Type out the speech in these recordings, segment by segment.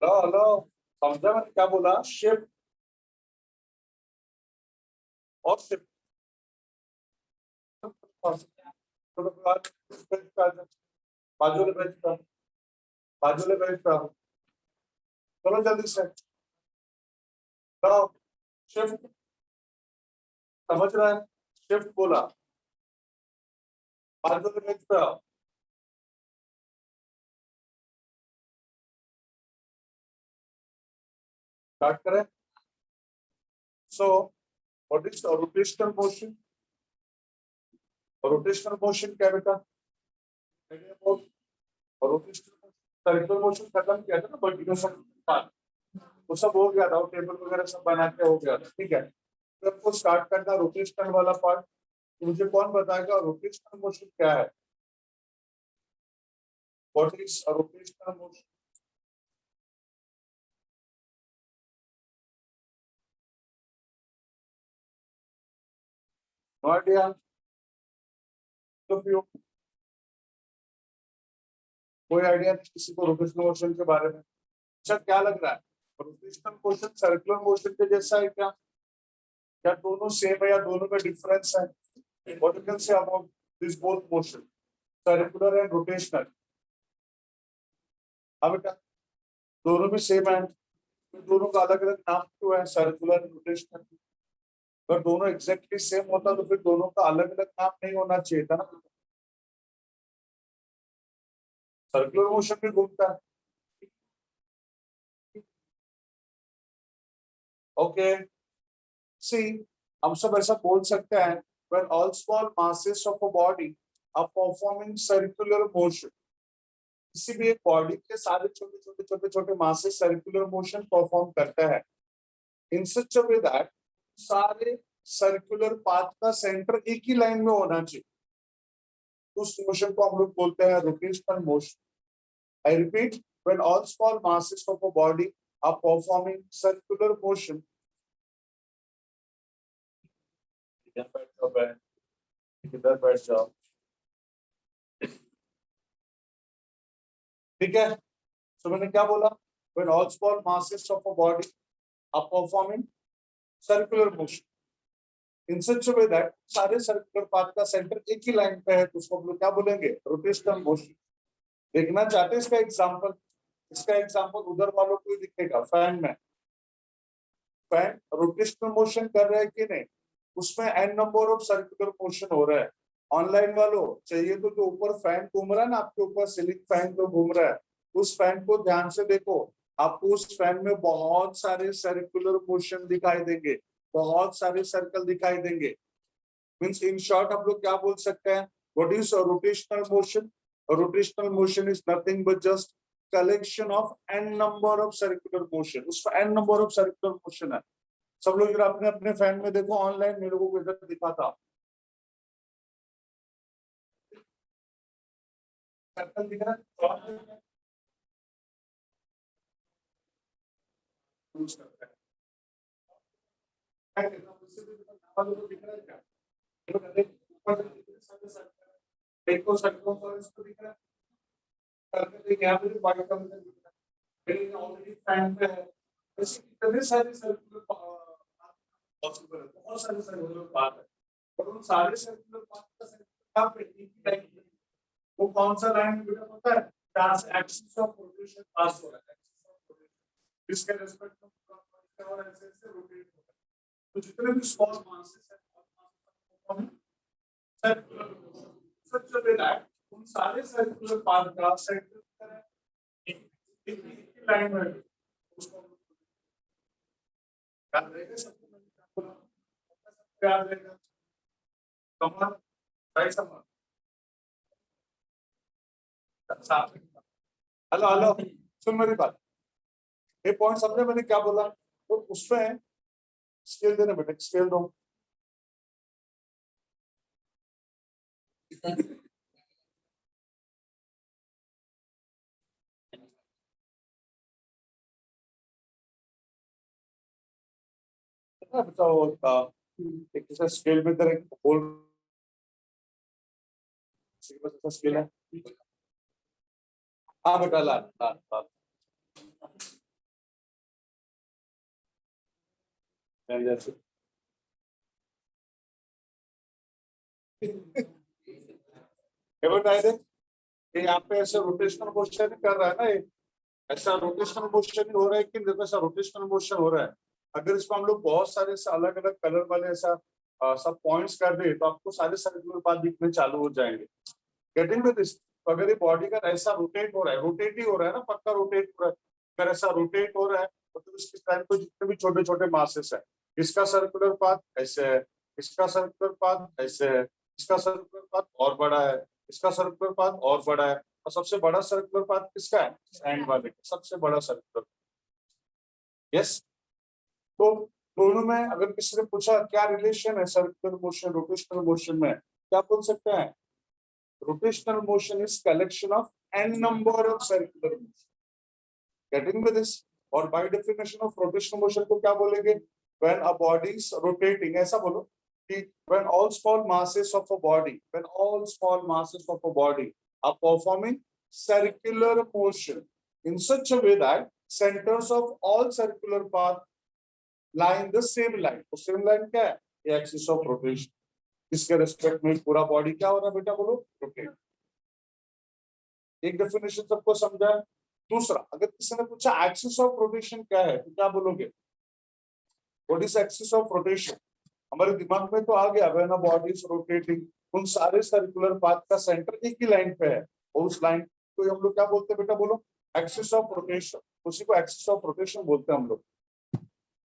Hello hello, समझा मैंने क्या बोला? शिफ्ट और शिफ्ट। बाजू वाले बेंच पे, बाजू वाले बेंच पे आओ। चलो जल्दी से। Hello, shift. समझ रहा है? शिफ्ट बोला, बाजू वाले बेंच पे आओ। स्टार्ट करें। So what is rotational motion? Rotational motion क्या बेटा? रोटेशनल सर्कुलर मोशन खत्म किया था ना वर्टिकल पार्ट, वो सब हो गया था, टेबल वगैरह सब बना के हो गया था। ठीक है, तो आपको स्टार्ट करना रोटेशनल वाला पार्ट। मुझे कौन बताएगा रोटेशनल मोशन क्या है? What is rotational motion? No idea. तो फिर कोई आइडिया नहीं किसी को रोटेशनल मोशन के बारे में? अच्छा, क्या लग रहा है रोटेशनल मोशन सर्कुलर मोशन के जैसा है क्या? क्या दोनों सेम है या दोनों में डिफरेंस है? What you can say about this both motion, circular and rotational? हाँ बेटा, दोनों भी सेम है, तो दोनों का अलग अलग नाम क्यों है, सर्कुलर एंड रोटेशनल? अगर दोनों एग्जैक्टली सेम होता तो फिर दोनों का अलग अलग नाम नहीं होना चाहिए था ना। सर्कुलर मोशन भी घूमता है। ओके, सी, हम सब ऐसा बोल सकते हैं when all small masses of a body are performing circular motion। किसी भी एक बॉडी के सारे छोटे छोटे छोटे छोटे मासेस सर्कुलर मोशन परफॉर्म करते हैं इन सच अ वे दैट सारे सर्कुलर पाथ का सेंटर एक ही लाइन में होना चाहिए। उस मोशन को हम लोग बोलते हैं rotational motion. I repeat, when all small masses of a body are performing circular motion, इधर बैठ जाओ, ठीक है? तो मैंने क्या बोला? When all small masses of a body are performing circular motion in such a way that सारे सर्कुलर पाथ का सेंटर एक ही लाइन पे है, तो उसको हम लोग क्या बोलेंगे? Rotational motion. देखना चाहते हैं इसका एग्जांपल? इसका एग्जांपल उधर वालों को ही दिखेगा फैन में। फैन रोटेशनल मोशन कर रहा है कि नहीं? उसमें n number of circular motion हो रहा है। ऑनलाइन वालों चाहिए तो जो ऊपर फैन घूम रहा है ना, आपके ऊपर सीलिंग फैन जो घूम रहा है, उस फैन को ध्यान से देखो। आपको उस फैन में बहुत सारे सर्कुलर मोशन दिखाई देंगे, बहुत सारे सर्कल दिखाई देंगे। मींस इन शॉर्ट हम लोग क्या बोल सकते हैं? What is rotational motion? Rotational motion is nothing but just collection of n number of circular motion. उसमें n number of circular motion है। सब लोग जरा अपने अपने फैन में देखो, ऑनलाइन मेरे को इधर दिखा था सर्कल दिख रहा है। यूज करते हैं दिख रहा है क्या? देखो सर्कल पर इसको दिख रहा है, यहाँ पे वाइट कलर दिख रहा है, ऑलरेडी फैन पे है। ऐसे कितने सारे सर्कुलर पॉसिबल है, बहुत सारे सर्कुलर पाथ है, और उन सारे सर्कुलर पाथ का सेंटर कहाँ पे? एक ही लाइन पे। वो कौन सा लाइन बेटा पता है? जहाँ से एक्सिस ऑफ रोटेशन पास हो रहा है, एक्सिस ऑफ रोटेशन इसके रिस्पेक्ट में और ऐसे ऐसे रोटेट हो रहा है। तो जितने भी स्मॉल मासेस हैं सर्कुलर सच वे दैट उन सारे सर्कुलर पाथ का सेंटर एक ही लाइन में उसको याद रहेगा सबको? याद रहेगा? कमर, राइट समर, हेलो हेलो, सुन मेरी बात, ये पॉइंट समझे मैंने क्या बोला? तो उसमें स्केल देना बेटा, स्केल दो। बताओ एक स्केल में तरह होल स्केल है। हाँ बेटा ला ला ला, And that's it. Ever tried it? ये यहाँ पे ऐसा रोटेशनल मोशन कर रहा है ना, ये ऐसा रोटेशनल मोशन हो रहा है कि देखो ऐसा रोटेशनल मोशन हो रहा है। अगर इसको हम लोग बहुत सारे अलग अलग कलर वाले ऐसा सब पॉइंट्स कर दे तो आपको सारे सर्कुलर पाथ दिखने चालू हो जाएंगे। गेटिंग विद दिस, अगर ये बॉडी का ऐसा रोटेट हो रहा है, रोटेट ही हो रहा है ना, पक्का रोटेट हो रहा है। अगर ऐसा रोटेट हो रहा है तो इसके टाइम पे जितने भी छोटे छोटे मासेस है, इसका सर्कुलर पाथ ऐसे है, इसका सर्कुलर पाथ ऐसे है, इसका सर्कुलर पाथ और बड़ा है, इसका सर्कुलर पाथ और बड़ा है, और सबसे बड़ा सर्कुलर पाथ किसका है? सैंड वाले का सबसे बड़ा सर्कुलर। यस, तो दोनों में अगर किसी ने पूछा क्या रिलेशन है सर्कुलर मोशन रोटेशनल मोशन में, क्या बोल सकते हैं? Rotational motion is collection of n number of circular motion. Getting with this, और by definition of rotational motion को क्या बोलेंगे? When a body is rotating, ऐसा बोलो कि when all small masses of a body, when all small masses of a body are performing circular motion in such a way that centres of all circular path lie in the same line। तो same line क्या है? ये axis of rotation. इसके respect में पूरा body क्या हो रहा है बेटा, बोलो रोटेट। एक डेफिनेशन सबको समझा है। दूसरा, अगर किसी ने पूछा एक्सिस ऑफ रोटेशन क्या है तो क्या बोलोगे? What is axis of rotation? हमारे दिमाग में तो आ गया when a body is rotating, उन सारे सर्कुलर पाथ का सेंटर एक ही लाइन पे है, और उस लाइन को हम लोग क्या बोलते हैं बेटा, बोलो एक्सिस ऑफ रोटेशन। उसी को एक्सिस ऑफ रोटेशन बोलते हैं हम लोग।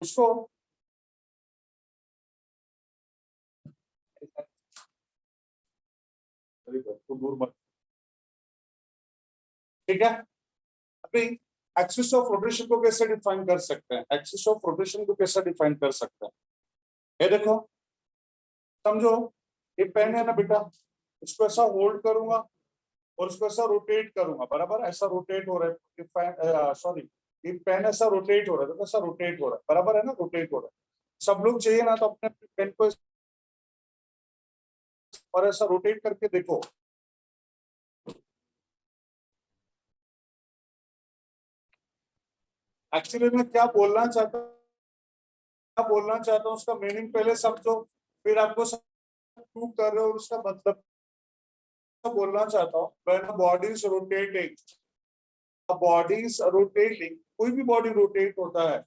उसको तो दूर मत, ठीक है। अभी एक्सिस ऑफ रोटेशन को कैसे डिफाइन कर सकते हैं? एक्सिस ऑफ रोटेशन को कैसे डिफाइन कर सकते हैं? ये देखो, समझो ये पेन है ना बेटा, इसको ऐसा होल्ड करूंगा और इसको ऐसा रोटेट करूंगा, बराबर ऐसा रोटेट हो रहा है, सॉरी ये पेन ऐसा रोटेट हो रहा है, तो ऐसा रोटेट हो रहा है, बराबर है ना, रोटेट हो रहा है। सब लोग चाहिए ना तो अपने पेन को और ऐसा रोटेट करके देखो। एक्चुअली मैं क्या बोलना चाहता हूँ उसका मीनिंग पहले समझो, फिर आपको प्रूव कर रहे हो उसका मतलब बोलना चाहता हूँ। When a body is rotating, a body is rotating, कोई भी बॉडी रोटेट होता है,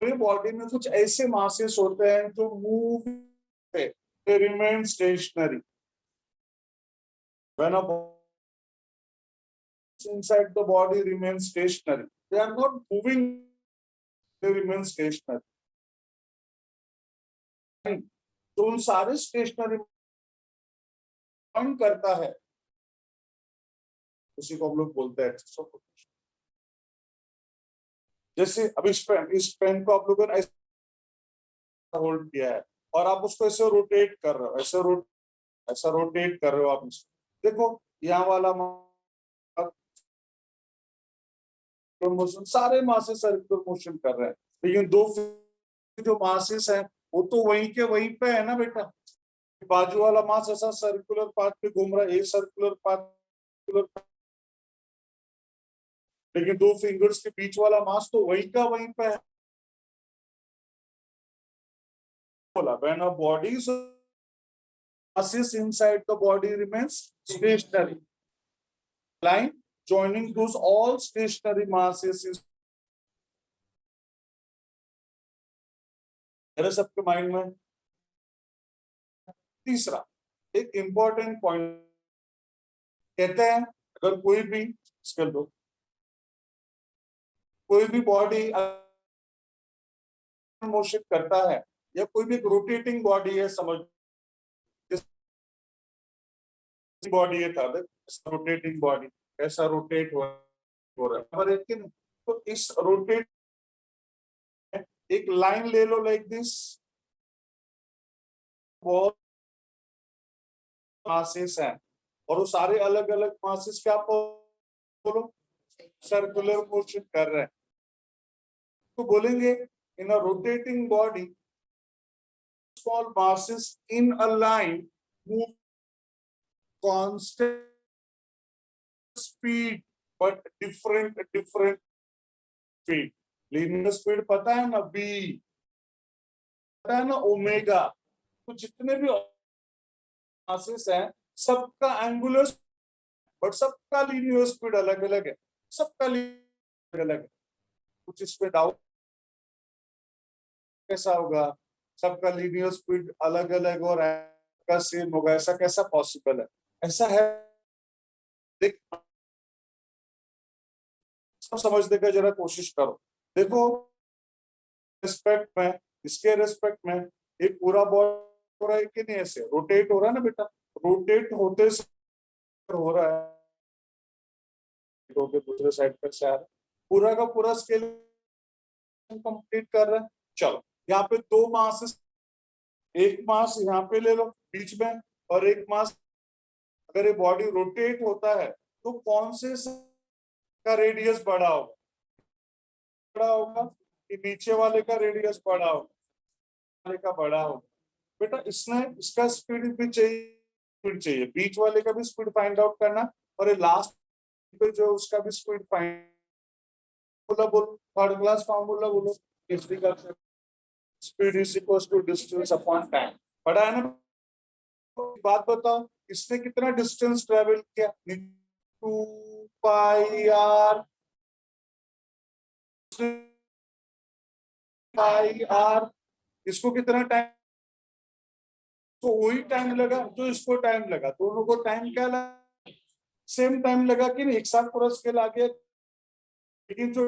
पूरी बॉडी में कुछ ऐसे मासेस होते हैं जो move, they remain stationery. When a inside the body remains stationary, they are not moving, they remain stationary। तो उन सारे स्टेशनरी पॉइंट करता है, उसी को हम लोग बोलते हैं एक्सिस ऑफ रोटेशन। जैसे अब इस पेन को आप लोगों ने ऐसा होल्ड किया है और आप उसको ऐसे रोटेट कर रहे हो, ऐसा रोटेट कर रहे हो आप इसको, देखो यहाँ वाला मोशन, सारे मासेस सर्कुलर मोशन कर रहे हैं, लेकिन दो जो मासेस हैं वो तो वहीं के वहीं पे है ना बेटा। बाजू वाला मास ऐसा सर्कुलर पाथ पे घूम रहा है, एक सर्कुलर पाथ, लेकिन दो फिंगर्स के बीच वाला मास तो वहीं का वहीं पे है। बोला when a body masses inside the body remains stationary, line joining those all stationary masses is मेरे सबके माइंड में। तीसरा एक इंपॉर्टेंट पॉइंट कहते हैं, अगर कोई भी स्केल दो, कोई भी बॉडी मोशन करता है या कोई भी रोटेटिंग बॉडी है, समझ बॉडी है था रोटेटिंग बॉडी, ऐसा रोटेट हो रहा है, लेकिन तो इस रोटेट एक लाइन ले लो लाइक दिस, बहुत मासेस हैं और वो सारे अलग अलग मासेस क्या बोलो सर्कुलर मोशन कर रहे हैं, तो बोलेंगे in a rotating body small masses in a line move constant speed but different speed. Linear speed पता है ना, बी, है ना ओमेगा, तो जितने भी मासेस हैं सबका एंगुलर, बट सबका लीनियर स्पीड अलग अलग है, सबका अलग अलग है। कुछ इस पे डाउट कैसा होगा, सबका लीनियर स्पीड अलग अलग और का सेम होगा, ऐसा कैसा पॉसिबल है? ऐसा है, देख सब समझने का जरा कोशिश करो। देखो रिस्पेक्ट में, इसके रिस्पेक्ट में एक पूरा बॉल हो रहा है कि नहीं, ऐसे रोटेट हो रहा है ना बेटा, रोटेट होते हो रहा है, दूसरे साइड पर से आ रहा है, पूरा का पूरा स्केल कंप्लीट कर रहा है। चलो यहाँ पे दो मास, एक मास यहाँ पे ले लो बीच में, और एक मास, अगर ये बॉडी रोटेट होता है तो कौन से का रेडियस बड़ा होगा, बड़ा होगा कि नीचे वाले का रेडियस बड़ा होगा, वाले का बड़ा होगा। बेटा इसने इसका स्पीड भी चाहिए, स्पीड चाहिए, बीच वाले का भी स्पीड फाइंड आउट करना, और ये लास्ट पे जो उसका भी स्पीड फाइंड, बोलो थर्ड क्लास फार्मूला बोलो, हिस्ट्री का speed is equal to distance upon time, पढ़ा है ना? बात बताओ इसने कितना डिस्टेंस ट्रेवल किया, 2 पाई आर, पाई आर, इसको कितना टाइम, तो वही टाइम लगा जो इसको टाइम लगा, दोनों को टाइम क्या लगा, सेम टाइम लगा कि नहीं, एक साथ पूरा स्केल आ गया। लेकिन जो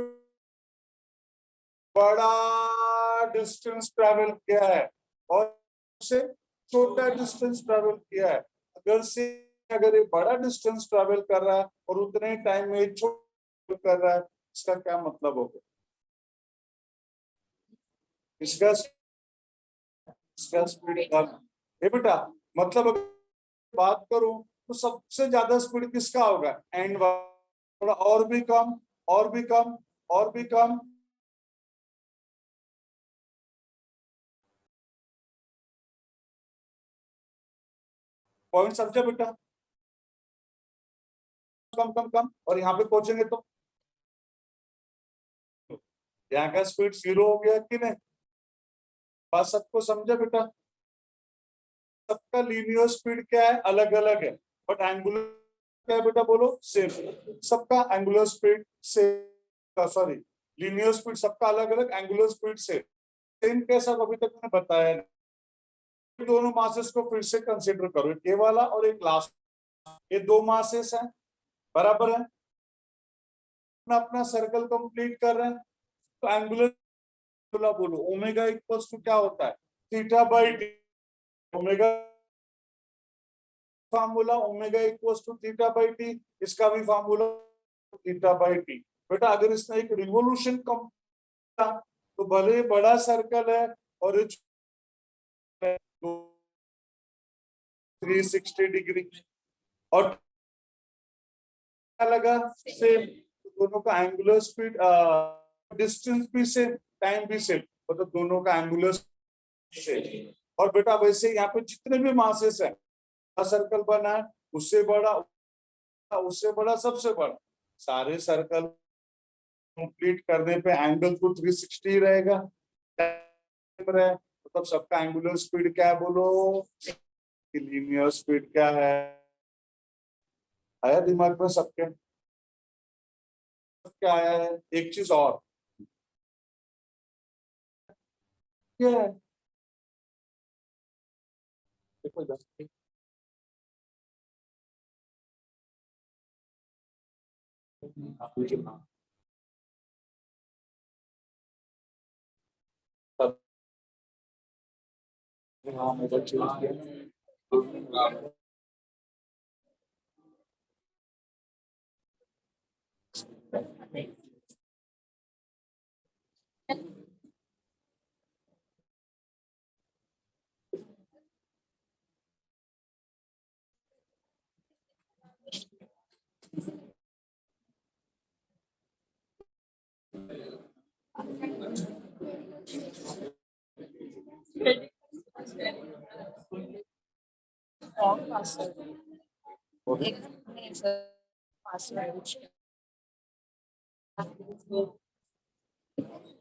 बड़ा डिस्टेंस ट्रैवल किया है और उससे छोटा डिस्टेंस ट्रैवल किया है, अगर ये बड़ा डिस्टेंस ट्रैवल कर रहा है और उतने टाइम में छोटा कर रहा है, इसका क्या मतलब होगा, इसका इसका स्पीड कम है बेटा। मतलब अगर बात करूं तो सबसे ज्यादा स्पीड किसका होगा, एंड थोड़ा और भी कम, और भी कम, और भी कम, पॉइंट समझे बेटा, कम कम कम, और यहाँ पे पहुंचेंगे तो यहाँ का स्पीड 0 हो गया कि नहीं, बात सबको समझा बेटा? सबका लीनियर स्पीड क्या है, अलग अलग है, बट एंगुलर क्या है बेटा, बोलो सेम, सबका एंगुलर स्पीड से, सॉरी लीनियर स्पीड सबका अलग अलग, एंगुलर स्पीड से सेम, कैसा अभी तक मैंने बताया नहीं। दोनों मासेस को फिर से कंसिडर करो, ए वाला और एक लास्ट, ये दो मासेस हैं, बराबर है, अपना अपना सर्कल कंप्लीट कर रहे हैं, तो एंगुलर बोलो ओमेगा इक्वल्स टू क्या होता है, theta by d, omega formula omega equals to theta by t, इसका भी फार्मूला थीटा बाई टी। बेटा अगर इसने एक रिवोल्यूशन कम तो भले ही बड़ा सर्कल है और 360 डिग्री, और क्या लगा सेम, दोनों का एंगुलर स्पीड, डिस्टेंस भी सेम, टाइम भी सेम, मतलब दोनों का एंगुलर सेम। और बेटा वैसे यहाँ पे जितने भी मासेस है, सर्कल बना है, उससे बड़ा सबसे बड़ा, सारे सर्कल कंप्लीट करने पे एंगल तो 360 रहेगा, मतलब सबका एंगुलर स्पीड क्या है बोलो, लीनियर स्पीड क्या है, आया दिमाग में सबके, क्या आया है? एक चीज और क्या है, देखो इधर। तब हाँ मोबाइल चेंज किया,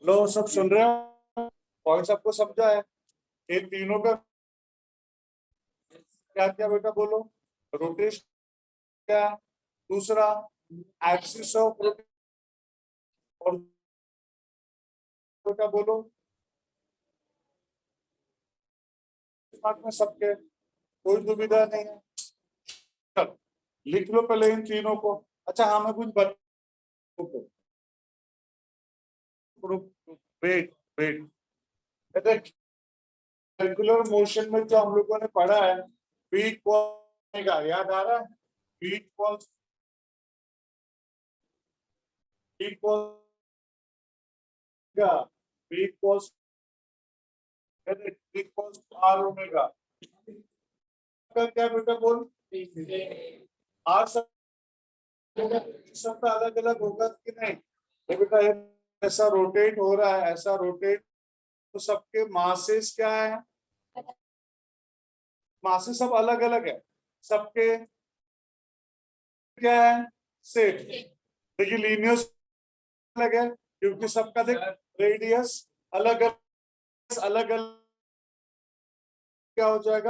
लो सब सुन रहे हो, पॉइंट सबको समझा है? ये तीनों का क्या क्या बेटा बोलो? रोटेशन क्या, दूसरा एक्सिस ऑफ रोटेशन, और बेटा बोलो दिमाग में सबके, कोई दुविधा नहीं है। चलो लिख लो पहले इन तीनों को। अच्छा हाँ मैं कुछ बता, वेट वेट, सर्कुलर मोशन में जो हम लोगों ने पढ़ा है, पी का याद आ रहा है? पी इक्वल्स का पी इक्वल्स आर ओमेगा का क्या बेटा बोल? आर सबका अलग अलग होगा कि नहीं? ये बेटा ऐसा रोटेट हो रहा है, ऐसा रोटेट, तो सबके मासेस क्या है? मासेस सब अलग अलग है सबके, क्या है? सेट। देखिए लीनियस अलग है क्योंकि सबका देख रेडियस अलग अलग, अलग अलग क्या हो जाएगा?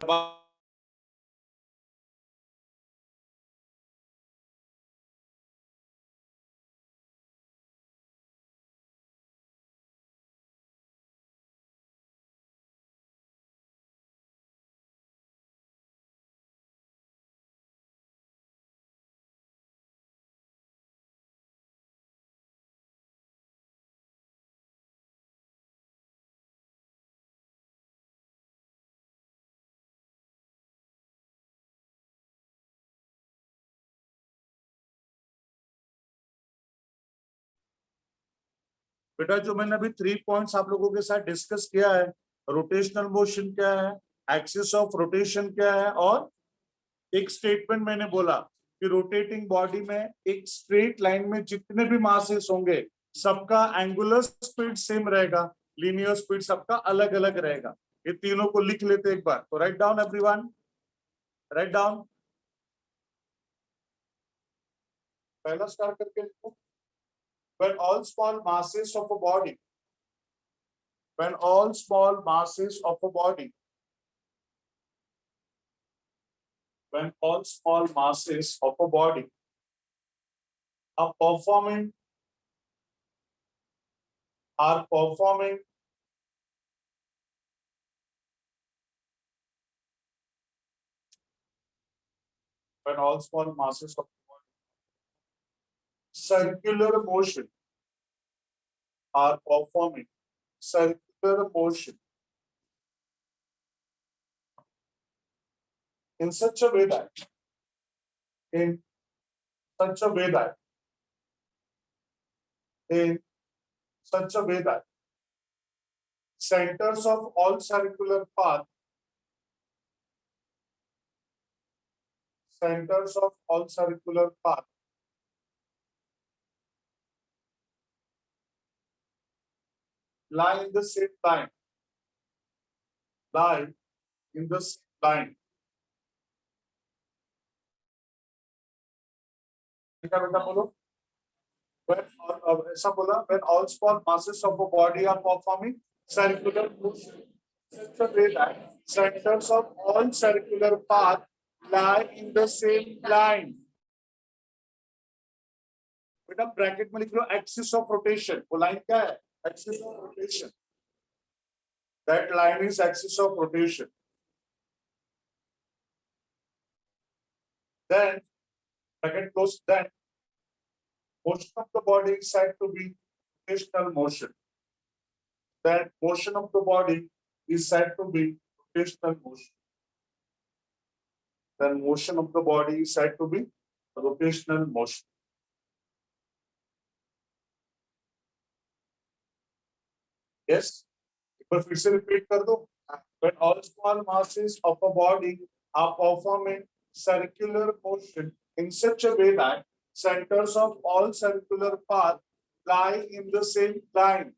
बेटा जो मैंने अभी 3 पॉइंट्स आप लोगों के साथ डिस्कस किया है, रोटेशनल मोशन क्या है, एक्सिस ऑफ रोटेशन क्या है, और एक स्टेटमेंट मैंने बोला कि रोटेटिंग बॉडी में एक स्ट्रेट लाइन में जितने भी मासेस होंगे सबका एंगुलर स्पीड सेम रहेगा, लीनियर स्पीड सबका अलग अलग रहेगा। ये तीनों को लिख लेते एक बार, तो write down everyone, write down. पहला स्टार्ट करके लिखो। When all small masses of a body, when all small masses of a body, when all small masses of a body are performing, are performing when all small masses of the body circular motion, are performing circular motion in such a way that, in such a way that, in such a way that centers of all circular path, centers of all circular path lie in the same line, lie in the same line. क्या बेटा बोलो? ऐसा बोला, when all small masses of a body are performing circular motion such a way that centers of all circular path lie in the same line. बेटा bracket में लिख लो axis of rotation, वो line क्या है? Axis of rotation, that line is axis of rotation. Then bracket close, then motion of the body is said to be rotational motion. That motion of the body is said to be rotational motion. Then motion of the body is said to be rotational motion. Yes, एक बार फिर से repeat कर दो। When all small masses of a body are performing circular motion in such a way that centers of all circular path lie in the same line,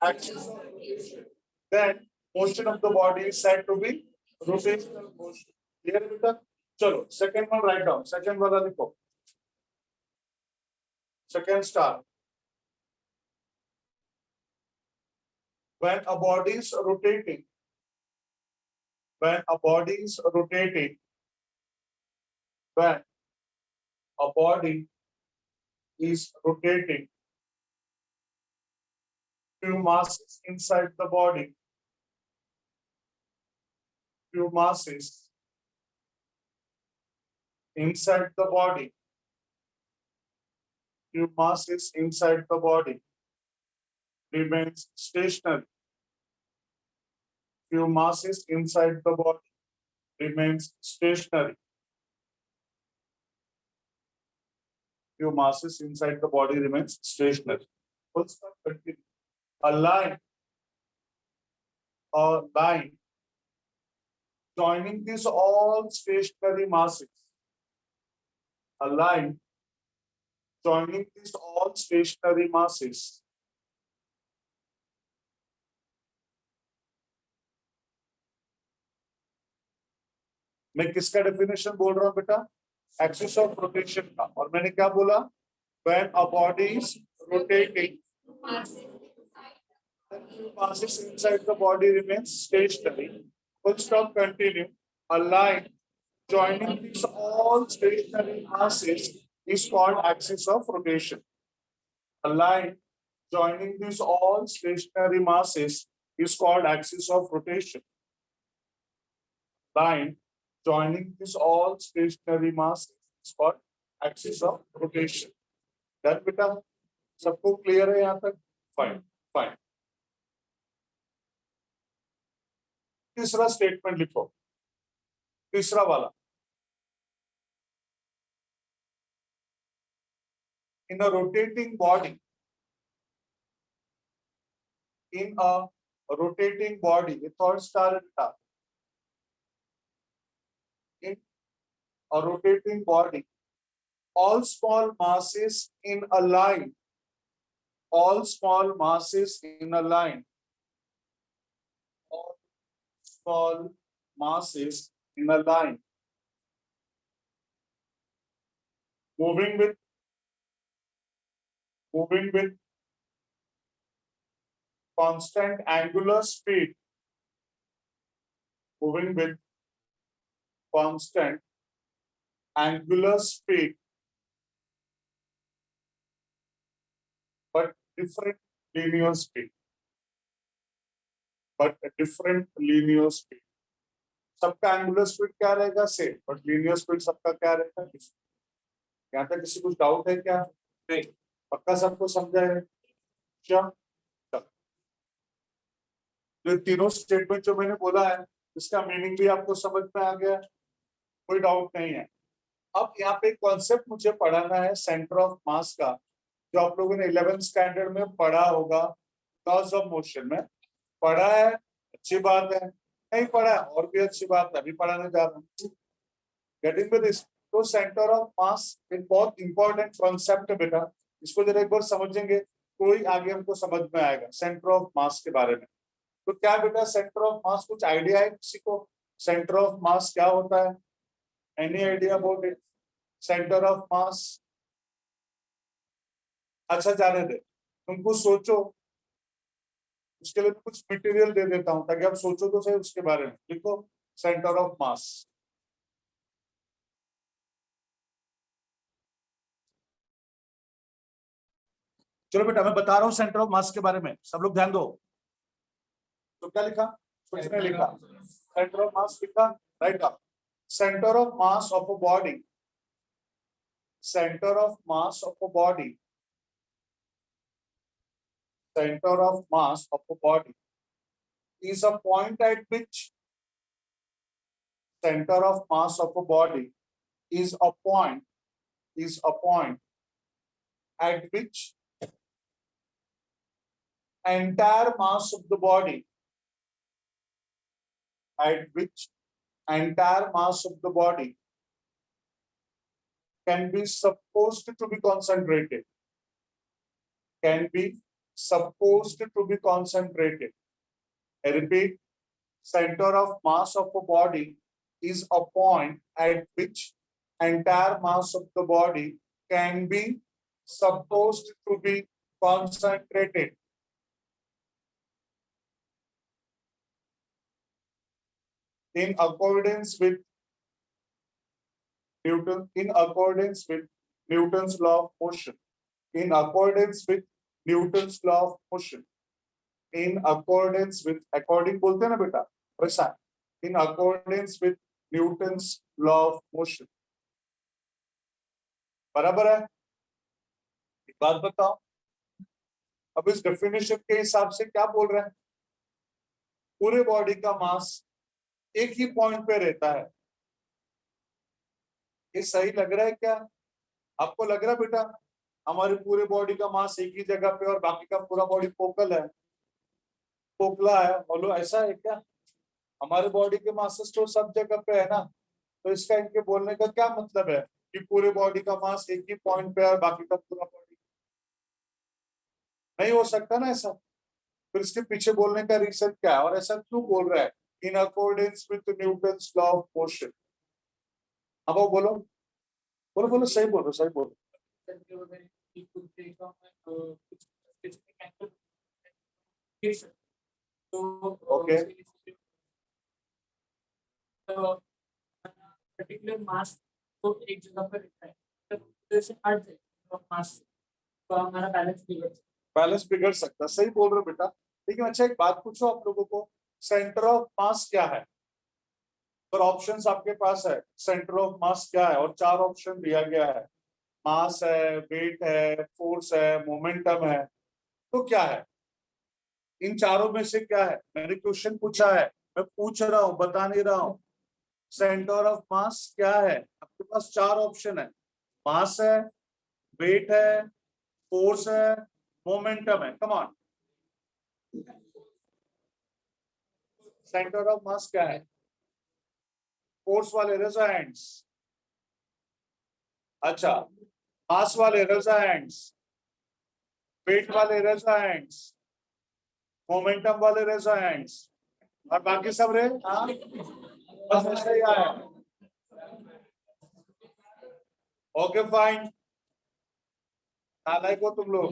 axis of rotation, then motion of the body is said to be rotational motion. Clear बेटा? चलो second one write down, second वाला लिखो, second star. when a body is rotating, when a body is rotating, when a body is rotating, few masses inside the body, few masses inside the body, few masses inside the body remains stationary. Few masses inside the body remains stationary. Few masses inside the body remains stationary. Full stop, continue. A line joining these all stationary masses. A line joining these all stationary masses. मैं किसका definition बोल रहा हूं बेटा? Axis of rotation का. और मैंने क्या बोला? When a body is rotating, masses inside the body remains stationary. Full stop, continue. A line joining these all stationary masses is called axis of rotation. A line joining these all stationary masses is called axis of rotation. Line joining these all stationary masses is called axis of rotation. Done बेटा? सबको clear है यहाँ तक? Fine fine. तीसरा statement लिखो. तीसरा वाला. In a rotating body, in a rotating body, a third star at the top. In a rotating body, all small masses in a line, all small masses in a line, all small masses in a line, moving with constant angular speed, moving with constant angular speed, but different linear speed, but a different linear speed. सबका angular speed क्या रहेगा? Same, but linear speed सबका क्या रहेगा? यहाँ तक किसी कुछ डाउट है क्या? नहीं, पक्का सबको समझा है? क्या जो तीनों स्टेटमेंट जो मैंने बोला है, इसका मीनिंग भी आपको समझ में आ गया? कोई डाउट नहीं है. अब यहाँ पे कॉन्सेप्ट मुझे पढ़ाना है सेंटर ऑफ मास का, जो आप लोगों ने 11th स्टैंडर्ड में पढ़ा होगा. लॉज ऑफ मोशन में पढ़ा है, अच्छी बात है. नहीं पढ़ा है और भी अच्छी बात है, अभी पढ़ाने जा रहा हूँ. Getting with this. तो सेंटर ऑफ मास एक बहुत इंपॉर्टेंट कॉन्सेप्ट है बेटा. इसको जरा एक बार समझेंगे तो ही आगे हमको समझ में आएगा सेंटर ऑफ मास के बारे में. तो क्या बेटा सेंटर ऑफ मास, कुछ आइडिया है किसी को? सेंटर ऑफ मास क्या होता है? Any idea about it? Centre of मास. अच्छा जाने दे, तुमको सोचो. उसके लिए कुछ मटेरियल दे देता हूं ताकि आप सोचो तो सही उसके बारे में. लिखो सेंटर ऑफ मास. चलो बेटा मैं बता रहा हूँ सेंटर ऑफ मास के बारे में, सब लोग ध्यान दो. तो क्या लिखा? कुछ नहीं लिखा. सेंटर ऑफ मास लिखा, राइट. का centre of mass of a body, centre of mass of a body, center of mass of a body is a point at which center of mass of a body is a point at which entire mass of the body, at which entire mass of the body can be supposed to be concentrated, can be supposed to be concentrated. I repeat, center of mass of a body is a point at which entire mass of the body can be supposed to be concentrated. in accordance with Newton's law of motion, in accordance with Newton's law of motion, in accordance with, according बोलते हैं ना बेटा वैसा, in accordance with Newton's law of motion. बराबर है? एक बात बताओ, अब इस डेफिनेशन के हिसाब से क्या बोल रहे हैं? पूरे बॉडी का मास एक ही पॉइंट पे रहता है। ये सही लग रहा है क्या? आपको लग रहा है बेटा हमारे पूरे बॉडी का मास एक ही जगह पे और बाकी का पूरा बॉडी फोकल है, पोकला है? बोलो ऐसा है क्या? हमारे बॉडी के मासेस तो सब जगह पे है ना, तो इसका इनके बोलने का क्या मतलब है कि पूरे बॉडी का मास एक ही पॉइंट पे है और बाकी का पूरा बॉडी? नहीं हो सकता ना ऐसा। फिर इसके पीछे बोलने का रीजन क्या है और ऐसा क्यों बोल रहा है? In accordance with Newton's law of motion. अब वो बोलो बोलो बोलो, सही बोलो सही बोलो। ओके पर्टिकुलर मास तो एक जगह पर रहता है, जैसे हट जाए तो मास तो हमारा बैलेंस बिगड़ सकता है। सही बोल रहे हो बेटा। लेकिन अच्छा एक बात पूछो आप लोगों को, सेंटर ऑफ मास क्या है? और ऑप्शंस आपके पास है, सेंटर ऑफ मास क्या है? और 4 ऑप्शन दिया गया है, मास है, वेट है, फोर्स है, मोमेंटम है। तो क्या है इन चारों में से? क्या है? मैंने क्वेश्चन पूछा है, मैं पूछ रहा हूँ, बता नहीं रहा हूँ। सेंटर ऑफ मास क्या है? आपके पास 4 ऑप्शन है, मास है, वेट है, फोर्स है, मोमेंटम है। Come on, centre of mass क्या है? फोर्स वाले रेज हैंड्स। अच्छा, मास वाले रेज हैंड्स, वेट वाले रेज हैंड्स, मोमेंटम वाले रेज हैंड्स, और बाकी सब रे हाँ बस ऐसे ही आया। ओके फाइन, नालायक हो तुम लोग।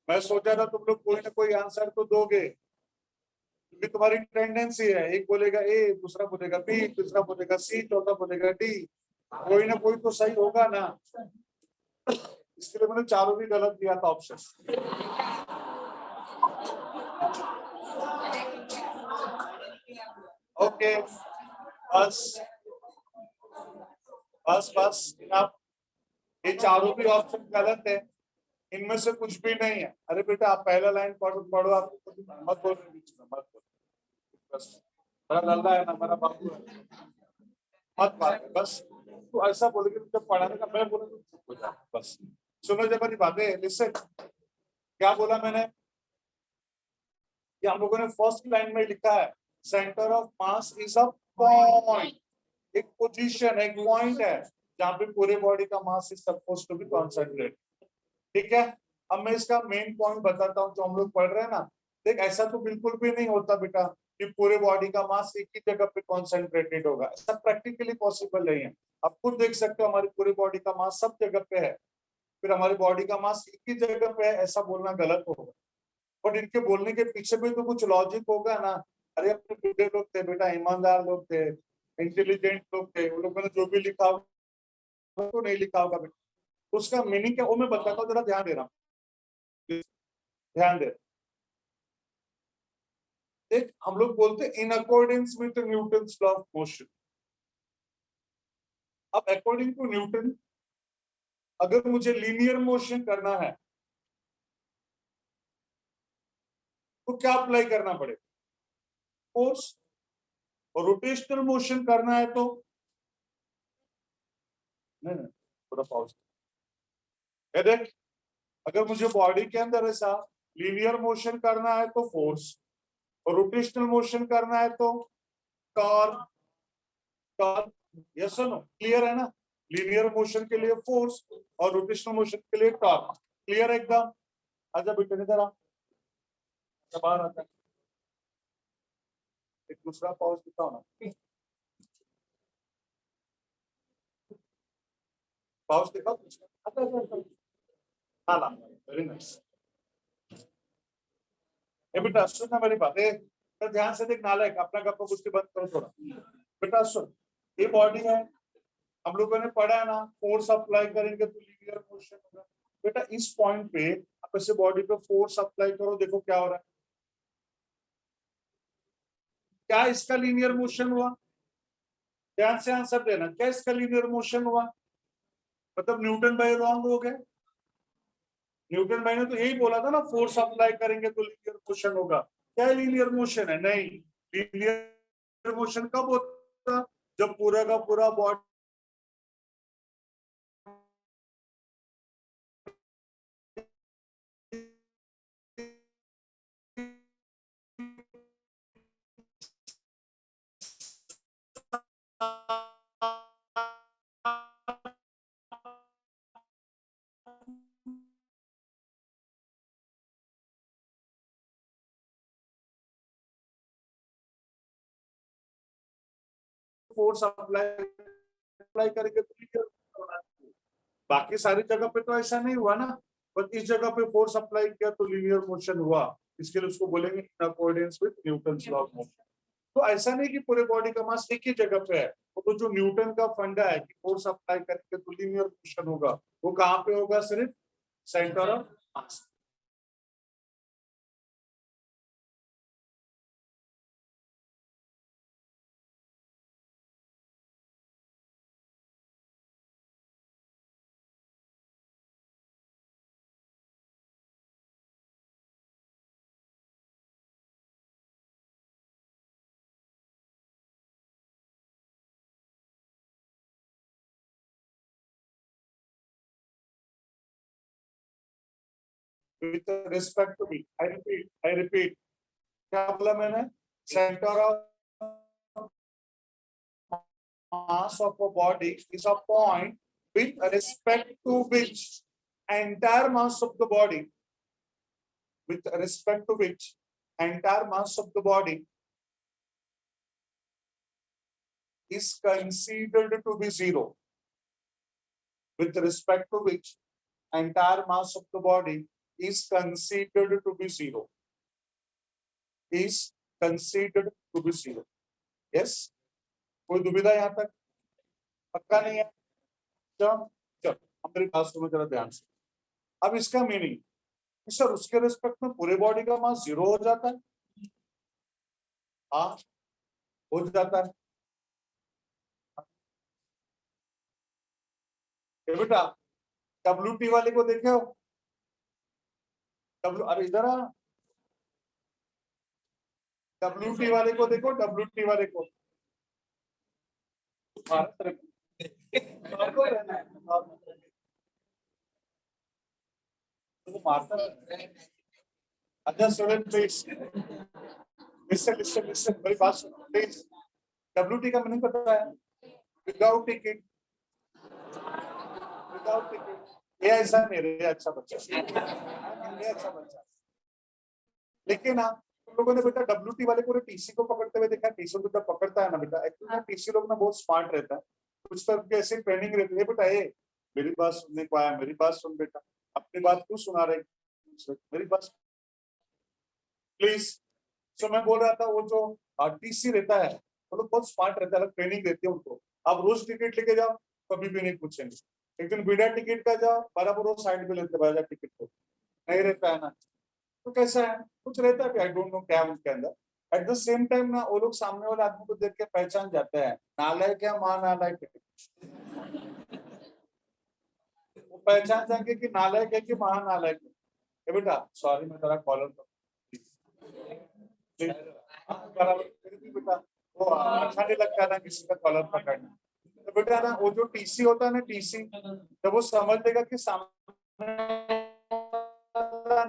मैं सोचा था तुम लोग कोई ना कोई आंसर तो दोगे, क्योंकि तुम्हारी टेंडेंसी है, एक बोलेगा ए, दूसरा बोलेगा बी, तीसरा बोलेगा सी, चौथा बोलेगा डी। कोई ना कोई तो सही होगा ना, इसके लिए मैंने चारों भी गलत दिया था ऑप्शन। ओके बस बस बस आप, ये चारों भी ऑप्शन गलत है, इनमें से कुछ भी नहीं है। अरे बेटा आप पहला लाइन पढ़ो पढ़ो, आप मत बोलो बीच में, मत बोलो बस। बड़ा लल्ला है ना मेरा बाबू है, मत मार बस। तो ऐसा बोलोगे जब पढ़ाने का मैं बोला तो बस सुनो जब मेरी बातें, लिसन। क्या बोला मैंने कि हम लोगों ने फर्स्ट लाइन में लिखा है centre of mass is a point, एक पोजीशन, एक पॉइंट है जहां पे पूरे बॉडी का mass is suppose to be concentrate. ठीक है, अब मैं इसका मेन पॉइंट बताता हूँ जो हम लोग पढ़ रहे हैं ना। देख ऐसा तो बिल्कुल भी नहीं होता बेटा कि पूरे बॉडी का मास एक ही जगह पे कॉन्सेंट्रेटेड होगा, ऐसा प्रैक्टिकली पॉसिबल नहीं है। आप खुद देख सकते हो हमारी पूरी बॉडी का मास सब जगह पे है, फिर हमारी बॉडी का मास एक ही जगह पे है ऐसा बोलना गलत होगा। बट इनके बोलने के पीछे भी तो कुछ लॉजिक होगा ना। अरे अपने बुढ़े लोग थे बेटा, ईमानदार लोग थे, इंटेलिजेंट लोग थे, उन लोगों ने जो भी लिखा होगा तो नहीं लिखा होगा बेटा, तो उसका मीनिंग क्या वो मैं बताता हूँ, जरा ध्यान दे रहा हूँ, ध्यान दे। देख हम लोग बोलते हैं in accordings with Newton's law of motion. अब अकॉर्डिंग टू न्यूटन अगर मुझे लीनियर मोशन करना है तो क्या अप्लाई करना पड़ेगा? फोर्स। और रोटेशनल मोशन करना है तो नहीं नहीं, पूरा पॉज। देख अगर मुझे बॉडी के अंदर ऐसा लीनियर मोशन करना है तो फोर्स, और रोटेशनल मोशन करना है तो टॉर्क। टॉर्क, यस और नो? क्लियर है ना? लीनियर मोशन के लिए फोर्स और रोटेशनल मोशन के लिए टॉर्क। क्लियर एकदम? आजा बेटे इधर आ, बाहर आता है। एक दूसरा पॉज दिखाओ ना, पॉज दिखाओ दूसरा। हाँ वेरी नाइस। ये बेटा सुनना मेरी बात है, तो ध्यान से देख नालायक, अपना गप्पा गुस्ती बंद करो थोड़ा। बेटा सुन, ये बॉडी है, हम लोगों ने पढ़ा है ना, फोर्स अप्लाई करेंगे तो लीनियर मोशन होगा। बेटा इस पॉइंट पे आप ऐसे बॉडी पे फोर्स अप्लाई करो, देखो क्या हो रहा है। क्या इसका लीनियर मोशन हुआ? ध्यान से आंसर देना, क्या इसका लीनियर मोशन हुआ? मतलब न्यूटन बाय रॉन्ग हो गए? न्यूटन भाई ने तो यही बोला था ना, फोर्स अप्लाई करेंगे तो लीनियर मोशन होगा। क्या लीनियर मोशन है? नहीं, लीनियर मोशन कब होता? जब पूरा का पूरा बॉडी फोर्स अप्लाई करेंगे तो लीनियर होना चाहिए। बाकी सारी जगह पे तो ऐसा नहीं हुआ ना, बट इस जगह पे फोर्स अप्लाई किया तो लीनियर मोशन हुआ। इसके लिए उसको बोलेंगे in accordance with Newton's law of motion. तो ऐसा नहीं कि पूरे बॉडी का मास एक ही जगह पे है, तो जो न्यूटन का फंडा है कि फोर्स अप्लाई करके तो लीनियर मोशन होगा, वो कहाँ पे होगा? सिर्फ centre of mass. With respect to me, I repeat, क्या बोला मैंने? Centre of mass of a body is a point with respect to which entire mass of the body, with respect to which entire mass of the body is considered to be zero. With respect to which entire mass of the body is considered to be zero. Is considered to be zero. Yes? कोई दुविधा यहाँ तक? पक्का नहीं है? चल हमारी बात सुनो जरा ध्यान से। अब इसका मीनिंग, सर उसके रिस्पेक्ट में पूरे बॉडी का मास जीरो हो जाता है? हाँ हो जाता है। बेटा WT वाले को देखे हो? अरे इधर आ, WT वाले को देखो, WT वाले को मारता अच्छा स्टूडेंट प्लीज लिसन मेरी बात सुनो प्लीज। WT का मीनिंग पता है? Without ticket, without ticket. ये ऐसा मेरे अच्छा बच्चा, ये अच्छा बच्चा। लेकिन हाँ तुम लोगों ने बेटा WT वाले को TC को पकड़ते हुए देखा? TC को जब पकड़ता है ना बेटा, एक्चुअली ना TC लोग ना बहुत स्मार्ट रहता है, कुछ तरह की ऐसी ट्रेनिंग रहती है। बेटा ये मेरी बात सुनने को आया, मेरी बात सुन बेटा, अपनी बात क्यों सुना रहे? मेरी बात प्लीज। सो मैं बोल रहा था वो जो TC रहता है वो लोग बहुत स्मार्ट रहता है, ट्रेनिंग देती है उनको। आप रोज टिकट लेके जाओ कभी भी नहीं पूछेंगे, एक दिन बिना टिकट का जाओ बराबर वो साइड पे लेते बाजा टिकट को, नहीं रहता है ना? तो कैसा है, कुछ रहता है, आई डोंट नो क्या उनके अंदर। एट द सेम टाइम ना वो लोग सामने वाले आदमी को देख के पहचान जाते हैं, नालायक है महानालायक है। वो पहचान जाएंगे कि नालायक है कि महानालायक है। ए बेटा सॉरी मैं तेरा कॉलर बेटा, वो अच्छा नहीं लगता ना किसी का कॉलर पकड़ना। तो बेटा ना वो जो TC होता है ना, TC जब वो समझ लेगा कि सामने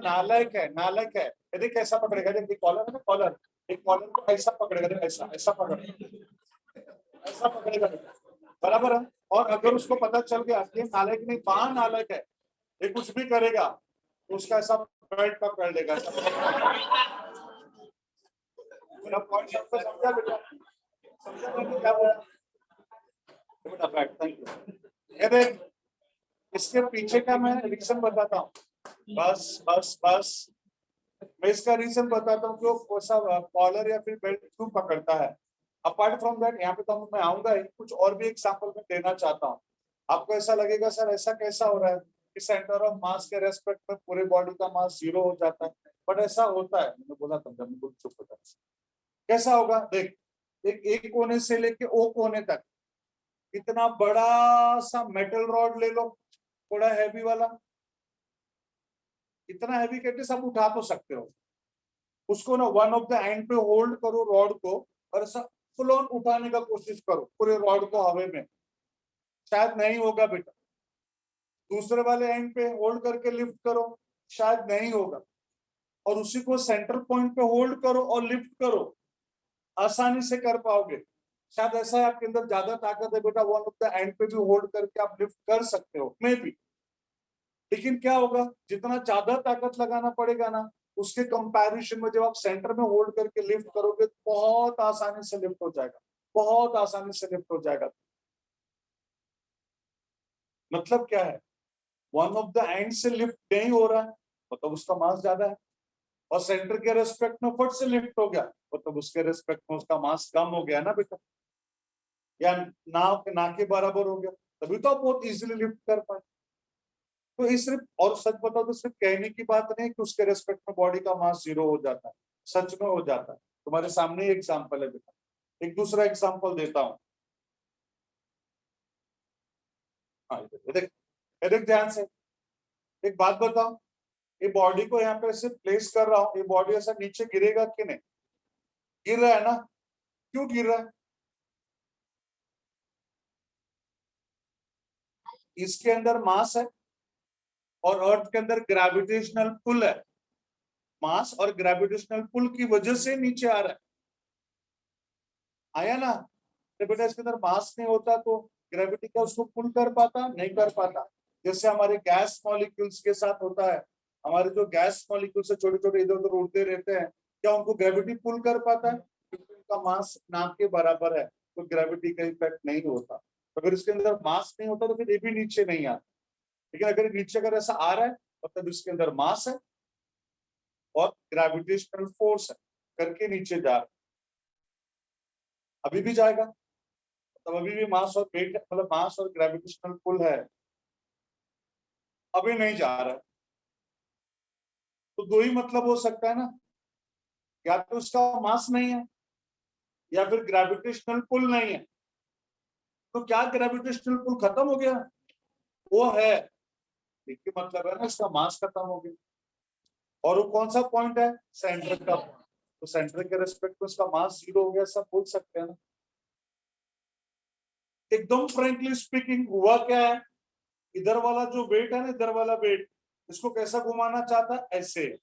नालायक है, नालायक है, यदि कैसा पकड़ेगा? जब कॉलर है ना, कॉलर एक कॉलर को ऐसा पकड़ेगा, ऐसा ऐसा पकड़ेगा, ऐसा पकड़ेगा बराबर है। और अगर उसको पता चल गया कि नालायक नहीं महान नालायक है, ये कुछ भी करेगा तो उसका ऐसा पेट पकड़ लेगा। मेरा पॉइंट सबको समझा बेटा? समझा मैंने क्या बोला बेटा? बैठ, थैंक यू। ये देख इसके पीछे का मैं रीजन बताता हूँ, बस बस बस मैं इसका रीजन बताता हूँ कि वो ऐसा कॉलर या फिर बेल्ट क्यों पकड़ता है। अपार्ट फ्रॉम दैट यहाँ पे तो मैं आऊंगा ही, कुछ और भी एग्जाम्पल मैं देना चाहता हूँ। आपको ऐसा लगेगा सर ऐसा कैसा हो रहा है कि सेंटर ऑफ मास के रेस्पेक्ट में पूरे बॉडी का मास 0 हो जाता है, बट ऐसा होता है। मैंने बोला था जब मैं चुप हो जाता। कैसा होगा देख, एक कोने से लेके ओ कोने तक इतना बड़ा सा मेटल रॉड ले लो, थोड़ा हैवी वाला, इतना हैवी कहते सब उठा तो सकते हो उसको ना, वन ऑफ द एंड पे होल्ड करो रॉड को और ऐसा फुल ऑन उठाने का कोशिश करो पूरे रॉड को हवा में, शायद नहीं होगा बेटा। दूसरे वाले एंड पे होल्ड करके लिफ्ट करो, शायद नहीं होगा। और उसी को सेंटर पॉइंट पे होल्ड करो और लिफ्ट करो, आसानी से कर पाओगे। शायद ऐसा है आपके अंदर ज्यादा ताकत है बेटा, वन ऑफ द एंड पे भी होल्ड करके आप लिफ्ट कर सकते हो मे भी। लेकिन क्या होगा, जितना ज्यादा ताकत लगाना पड़ेगा ना, उसके कंपैरिजन में जब आप सेंटर में होल्ड करके लिफ्ट करोगे बहुत आसानी से लिफ्ट हो जाएगा, बहुत आसानी से लिफ्ट हो जाएगा। मतलब क्या है, वन ऑफ द एंड से लिफ्ट नहीं हो रहा है मतलब उसका मास ज्यादा है, और सेंटर के रेस्पेक्ट में फट से लिफ्ट हो गया मतलब उसके रेस्पेक्ट में उसका मास कम हो गया ना बेटा, या ना के बराबर हो गया, तभी तो आप बहुत इजीली लिफ्ट कर पाए। तो ये सिर्फ, और सच बताओ तो सिर्फ कहने की बात नहीं कि उसके रेस्पेक्ट में बॉडी का मास 0 हो जाता है, सच में हो जाता है। तुम्हारे सामने ही एग्जाम्पल है बेटा। एक दूसरा एग्जाम्पल देता हूँ। हाँ ये देख, ये देख ध्यान से, एक बात बताओ, ये बॉडी को यहाँ पे ऐसे प्लेस कर रहा हूँ, ये बॉडी ऐसा नीचे गिरेगा कि नहीं? गिर रहा है ना? क्यों गिर रहा है? इसके अंदर मास है और अर्थ के अंदर ग्रेविटेशनल पुल है। मास और ग्रेविटेशनल पुल की वजह से नीचे आ रहा है, आया ना? तो बेटा इसके अंदर मास नहीं होता तो ग्रेविटी का उसको पुल कर पाता, नहीं कर पाता। जैसे हमारे गैस मॉलिक्यूल्स के साथ होता है, हमारे जो गैस मॉलिक्यूल्स छोटे छोटे इधर उधर उड़ते रहते हैं, क्या उनको ग्रेविटी पुल कर पाता है? क्योंकि उनका मास ना के बराबर है, तो ग्रेविटी का इफेक्ट नहीं होता। अगर इसके अंदर मास नहीं होता तो फिर ये भी नीचे नहीं आता। लेकिन अगर नीचे अगर ऐसा आ रहा है मतलब इसके अंदर मास है और ग्रेविटेशनल फोर्स है, करके नीचे जा रहा है। अभी भी जाएगा, तब अभी भी मास और वेट मतलब मास और ग्रेविटेशनल पुल है, अभी नहीं जा रहा है। तो दो ही मतलब हो सकता है ना, या तो उसका मास नहीं है या फिर ग्रेविटेशनल पुल नहीं है। तो क्या ग्रेविटेशनल पुल खत्म हो गया? वो है, इसका मतलब है ना इसका मास खत्म हो गया। और वो कौन सा पॉइंट है? सेंटर का पॉइंट। तो सेंटर के रेस्पेक्ट में उसका मास 0 हो गया, सब बोल सकते हैं ना। एकदम फ्रेंकली स्पीकिंग हुआ क्या है, इधर वाला जो वेट है ना, इधर वाला वेट इसको कैसा घुमाना चाहता है? ऐसे।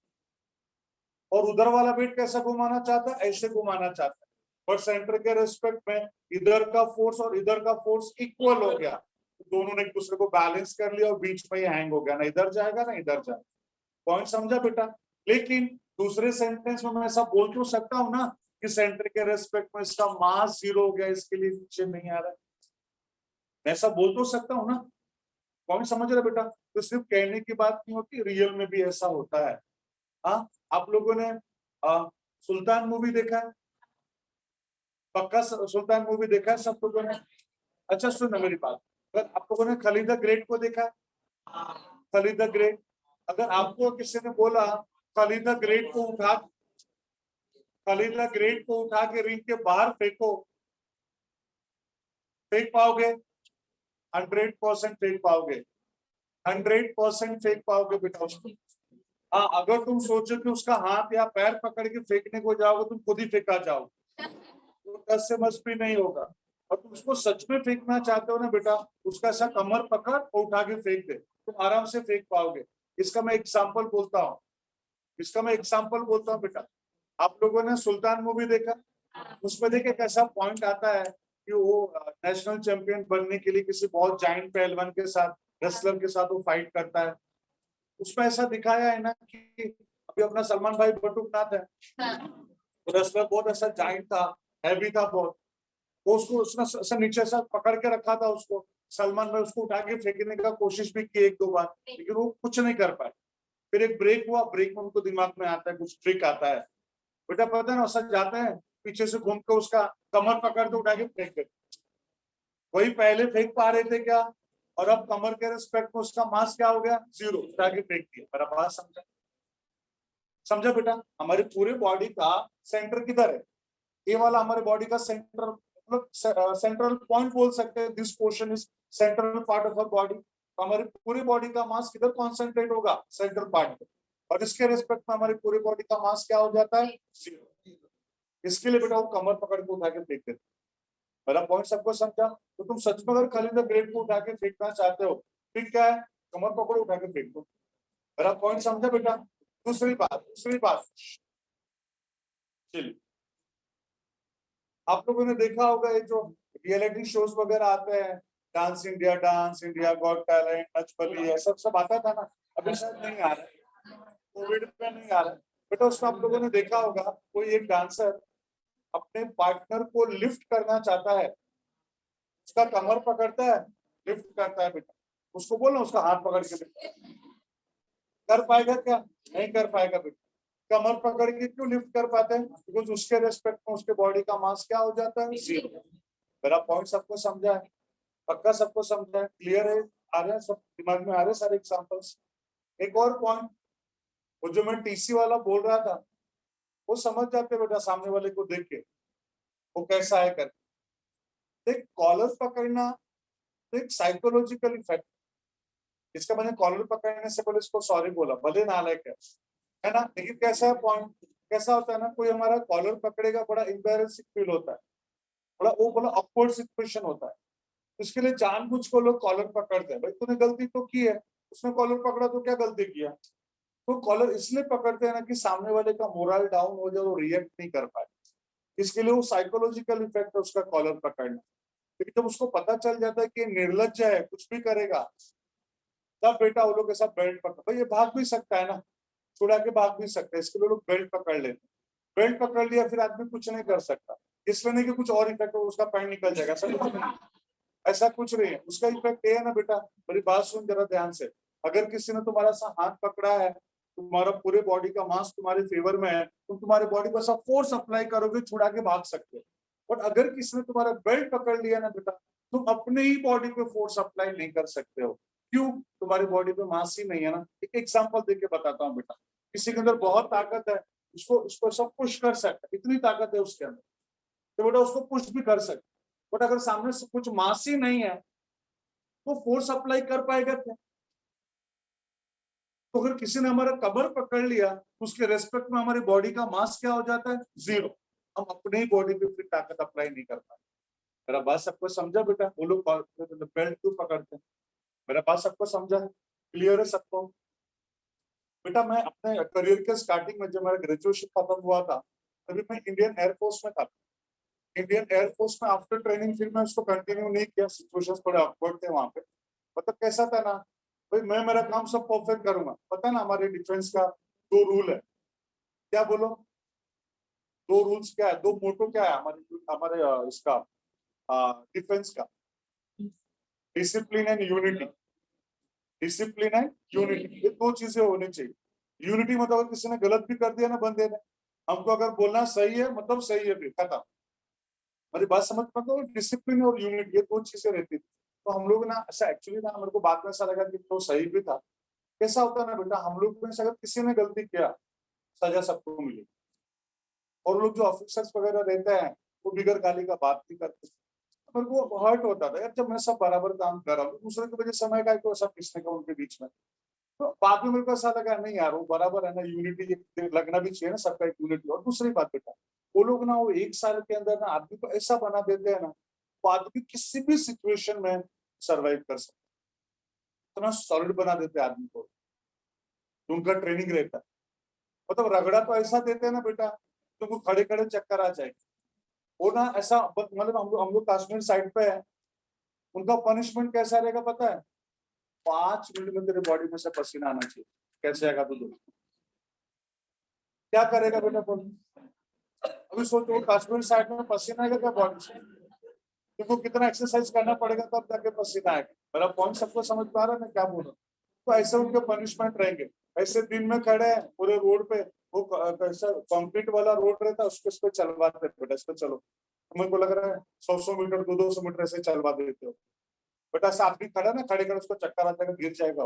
और उधर वाला वेट कैसा घुमाना चाहता है? ऐसे घुमाना चाहता है। पर सेंटर के रेस्पेक्ट में इधर का फोर्स और इधर का फोर्स इक्वल हो गया, दोनों ने एक दूसरे को बैलेंस कर लिया और बीच में ही हैंग हो गया, ना इधर जाएगा ना इधर जाएगा। पॉइंट समझा बेटा? लेकिन दूसरे सेंटेंस में मैं ऐसा बोल क्यों सकता हूं ना कि सेंटर के रेस्पेक्ट में इसका मास 0 हो गया, इसके लिए नीचे नहीं आ रहा है। मैं ऐसा बोल तो सकता हूँ ना। पॉइंट समझ रहे बेटा? तो सिर्फ कहने की बात नहीं होती, रियल में भी ऐसा होता है। हाँ, आप लोगों ने सुल्तान मूवी देखा है? पक्का सुल्तान मूवी देखा है सब लोगों ने? अच्छा सुनो मेरी बात, अगर आप लोगों ने खलीद द ग्रेट को देखा है? खलीद द ग्रेट, अगर आपको किसी ने बोला खलीद द ग्रेट को उठा, खलीद द ग्रेट को उठा के रिंग के बाहर फेंको, फेंक पाओगे? 100% फेंक पाओगे, 100% फेंक पाओगे बेटा उसको। हाँ, अगर तुम सोचो कि उसका हाथ या पैर पकड़ के फेंकने को जाओगे तुम खुद ही फेंका जाओगे, तो 10 से मस भी नहीं होगा। और तुम उसको सच में फेंकना चाहते हो ना बेटा, उसका ऐसा कमर पकड़ और उठा के फेंक दे, तुम आराम से फेंक पाओगे। इसका मैं एग्जाम्पल बोलता हूँ, इसका मैं एग्जाम्पल बोलता हूँ बेटा। आप लोगों ने सुल्तान मूवी देखा? उसमें देखिए कैसा पॉइंट आता है कि वो नेशनल चैंपियन बनने के लिए किसी बहुत जाइंट पहलवान के साथ, रेसलर के साथ वो फाइट करता है। उसमें ऐसा दिखाया है ना कि अभी अपना सलमान भाई बटुकनाथ है, रेसलर बहुत ऐसा जाइंट था, हैवी था बहुत। वो उसको उसने ऐसा नीचे से पकड़ के रखा था उसको, सलमान भाई उसको उठा के फेंकने का कोशिश भी की 1-2 बार, लेकिन वो कुछ नहीं कर पाए। फिर एक ब्रेक हुआ, ब्रेक में उनको दिमाग में आता है, कुछ ट्रिक आता है, बेटा पता है ना, सब जाते हैं पीछे से घूम के उसका कमर पकड़ के उठा के फेंक देते। वही पहले फेंक पा रहे थे क्या, और अब कमर के रिस्पेक्ट में उसका मास क्या हो गया, 0, उठा के फेंक दिया। मेरा बात समझा? समझा बेटा? हमारे पूरे बॉडी का सेंटर किधर है? ये वाला हमारे बॉडी का सेंटर, मतलब सेंट्रल पॉइंट बोल सकते हैं। This portion is central part of our body. हमारे पूरे बॉडी का मास किधर कॉन्सेंट्रेट होगा? सेंट्रल पार्ट पे। और इसके रिस्पेक्ट में हमारी पूरी बॉडी का मास क्या हो जाता है? 0। इसके लिए बेटा वो कमर पकड़ के उठा के फेंक देते। मेरा पॉइंट सबको समझा? तो तुम सच में अगर खाली ग्रेड को उठा के फेंकना चाहते हो, फिर क्या है, कमर पकड़ो, उठा के फेंक दो। मेरा पॉइंट समझा बेटा? दूसरी बात चलिए, आप लोगों ने देखा होगा ये जो रियलिटी शोज वगैरह आते हैं, dance India, got talent, Nach Baliye, सब आता था ना। अभी शायद नहीं आ रहा है, कोविड में नहीं आ रहा है बेटा। उसमें आप लोगों ने देखा होगा, कोई एक डांसर अपने पार्टनर को लिफ्ट करना चाहता है, उसका कमर पकड़ता है, लिफ्ट करता है बेटा। उसको बोलो उसका हाथ पकड़ के लिफ्ट कर पाएगा क्या? नहीं कर पाएगा बेटा। कमर पकड़ के क्यों लिफ्ट कर पाते हैं? बिकॉज उसके रेस्पेक्ट में उसके बॉडी का मास क्या हो जाता है? 0। मेरा पॉइंट सबको समझा है? पक्का सबको समझा है? क्लियर है? आ रहे हैं सब दिमाग में? आ रहे हैं सारे एग्जांपल्स? एक और पॉइंट, वो जो मैं टीसी वाला बोल रहा था, वो समझ जाते बेटा सामने वाले को देख के वो कैसा है कर। देख, कॉलर पकड़ना तो एक साइकोलॉजिकल इफेक्ट। इसका मैंने कॉलर पकड़ने से पहले इसको सॉरी बोला, भले नालायक है ना, लेकिन कैसा है पॉइंट, कैसा होता है ना, कोई हमारा कॉलर पकड़ेगा, बड़ा एम्बैरेसिंग फील होता है, बड़ा ऑकवर्ड सिचुएशन होता है। इसके लिए जानबूझ को लोग कॉलर पकड़ते हैं। भाई तूने गलती तो की है, उसने कॉलर पकड़ा तो क्या गलती किया? तो कॉलर इसलिए पकड़ते हैं ना कि सामने वाले का मोरल डाउन हो जाए, वो रिएक्ट नहीं कर पाए। इसके लिए वो साइकोलॉजिकल इफेक्ट है उसका कॉलर पकड़ना। लेकिन जब उसको पता चल जाता है कि निर्लज्ज है, कुछ भी करेगा, तब बेटा वो लोग ऐसा बेल्ट पकड़, भाई ये भाग भी सकता है ना, छुड़ा के भाग भी सकते हैं, इसके लिए लोग बेल्ट पकड़ लेते हैं। बेल्ट पकड़ लिया फिर आदमी कुछ नहीं कर सकता, इसलिए नहीं कि कुछ और इफेक्ट हो, उसका पैंट निकल जाएगा, ऐसा कुछ नहीं। ऐसा कुछ नहीं है। उसका इफेक्ट ये है ना बेटा, मेरी बात सुन जरा ध्यान से। अगर किसी ने तुम्हारा सा हाथ पकड़ा है, तुम्हारा पूरे बॉडी का मास तुम्हारे फेवर में है, तुम तुम्हारे बॉडी पर सब फोर्स अप्लाई करोगे, छुड़ा के भाग सकते हो। बट अगर किसी ने तुम्हारा बेल्ट पकड़ लिया ना बेटा, तुम अपने ही बॉडी पे फोर्स अप्लाई नहीं कर सकते हो। क्यों? तुम्हारी बॉडी पे मास ही नहीं है ना। एक एग्जांपल देके बताता हूँ बेटा। किसी के अंदर बहुत ताकत है, उसको सब पुश कर सकता है, इतनी ताकत है उसके अंदर, तो बेटा उसको पुश भी कर सकते। बट अगर सामने से कुछ मास ही नहीं है, तो फोर्स अप्लाई कर पाएगा क्या? तो अगर किसी ने हमारा कमर पकड़ लिया, तो उसके रेस्पेक्ट में हमारी बॉडी का मास क्या हो जाता है? 0। हम अपने ही बॉडी पे फिर ताकत अप्लाई नहीं कर पाते। मेरा बात सबको समझा बेटा? वो लोग बेल्ट क्यों पकड़ते हैं? मेरा बात सबको समझा है? क्लियर है सबको? बेटा मैं अपने करियर के स्टार्टिंग में जब मेरा ग्रेजुएशन खत्म हुआ था, तभी मैं इंडियन एयरफोर्स में था। इंडियन एयरफोर्स में आफ्टर ट्रेनिंग फिर मैं उसको कंटिन्यू नहीं किया, सिचुएशंस थोड़े ऑकवर्ड थे वहां पे। मतलब कैसा था ना, भाई मैं मेरा काम सब परफेक्ट करूंगा। पता है ना हमारे डिफेंस का 2 रूल है, क्या बोलो? 2 रूल्स क्या है, 2 मोटो क्या है हमारे हमारे इसका डिफेंस का? Discipline and unity. Discipline and unity, ये 2 चीजें होनी चाहिए। यूनिटी मतलब अगर किसी ने गलत भी कर दिया ना बंदे ने, हमको अगर बोलना सही है मतलब सही है, फिर खत्म। मेरी बात समझ पाते हो? डिसिप्लिन और यूनिट, ये 2 चीजें रहती थी। तो हम लोग ना ऐसा एक्चुअली ना, मेरे को बाद में ऐसा लगा कि तो सही भी था। कैसा होता है ना बेटा, हम लोग में से अगर किसी ने गलती किया, सजा सबको मिली। और लोग जो ऑफिसर्स वगैरह रहते हैं, वो बिगर गाली का बात नहीं करते। मेरे को हर्ट होता था यार, जब मैं सब बराबर काम कर रहा हूँ, दूसरे की वजह समय का तो ऐसा किसने का उनके बीच में। तो बाद में मेरे को ऐसा लगा नहीं यार, वो बराबर है ना, यूनिटी लगना भी चाहिए ना, सबका एक यूनिटी। और दूसरी बात बेटा, वो लोग ना वो 1 साल के अंदर ना आदमी को ऐसा बना देते हैं ना, वो आदमी किसी भी सिचुएशन में सरवाइव कर सकता है। इतना सॉलिड बना देते हैं आदमी को, उनका ट्रेनिंग रहता है। मतलब रगड़ा तो ऐसा देते हैं ना बेटा, तुमको खड़े खड़े चक्कर आ जाएंगे। वो ना ऐसा, मतलब हम लोग कश्मीर साइड पे है, उनका पनिशमेंट कैसा रहेगा पता है? 5 मिनट में तेरे बॉडी में से पसीना आना चाहिए। कैसे आएगा तो क्या करेगा बेटा बोल? अभी सोचो कश्मीर साइड में पसीना आएगा क्या बॉडी से? तुमको कितना एक्सरसाइज करना पड़ेगा तब जाके पसीना आएगा। मेरा पॉइंट सबको समझ पा रहा है मैं क्या बोल रहा हूँ? तो ऐसे उनके पनिशमेंट रहेंगे। ऐसे दिन में खड़े हैं पूरे रोड पे, वो कैसा कंक्रीट वाला रोड रहता है, उसके उस पे चलवाते बेटा, इस पे चलो, मेरे को लग रहा है 100 मीटर 200 मीटर ऐसे चलवा देते हो बेटा। ऐसा आदमी खड़ा ना, खड़े खड़े उसको चक्कर आ जाएगा, गिर जाएगा।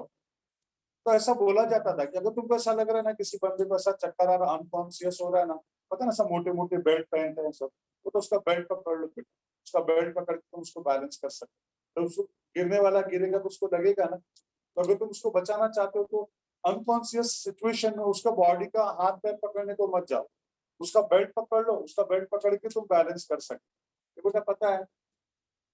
तो ऐसा बोला जाता था कि अगर तुमको ऐसा लग रहा है ना किसी बंदे को ऐसा चक्कर आ रहा, अनकॉन्शियस हो रहा है ना, पता ना, सब मोटे मोटे बेल्ट पहनते हैं सब, तो उसका बेल्ट पकड़ लो बेटा, उसका बेल्ट पकड़ के तुम उसको बैलेंस कर सकते हो। तो उसको गिरने वाला गिरेगा तो उसको लगेगा ना। तो अगर तुम उसको बचाना चाहते हो तो अनकॉन्शियस सिचुएशन में उसका बॉडी का हाथ पैर पकड़ने को मत जाओ, उसका बेल्ट पकड़ लो, उसका बेल्ट पकड़ के तुम बैलेंस कर सकते हो। बेटा पता है,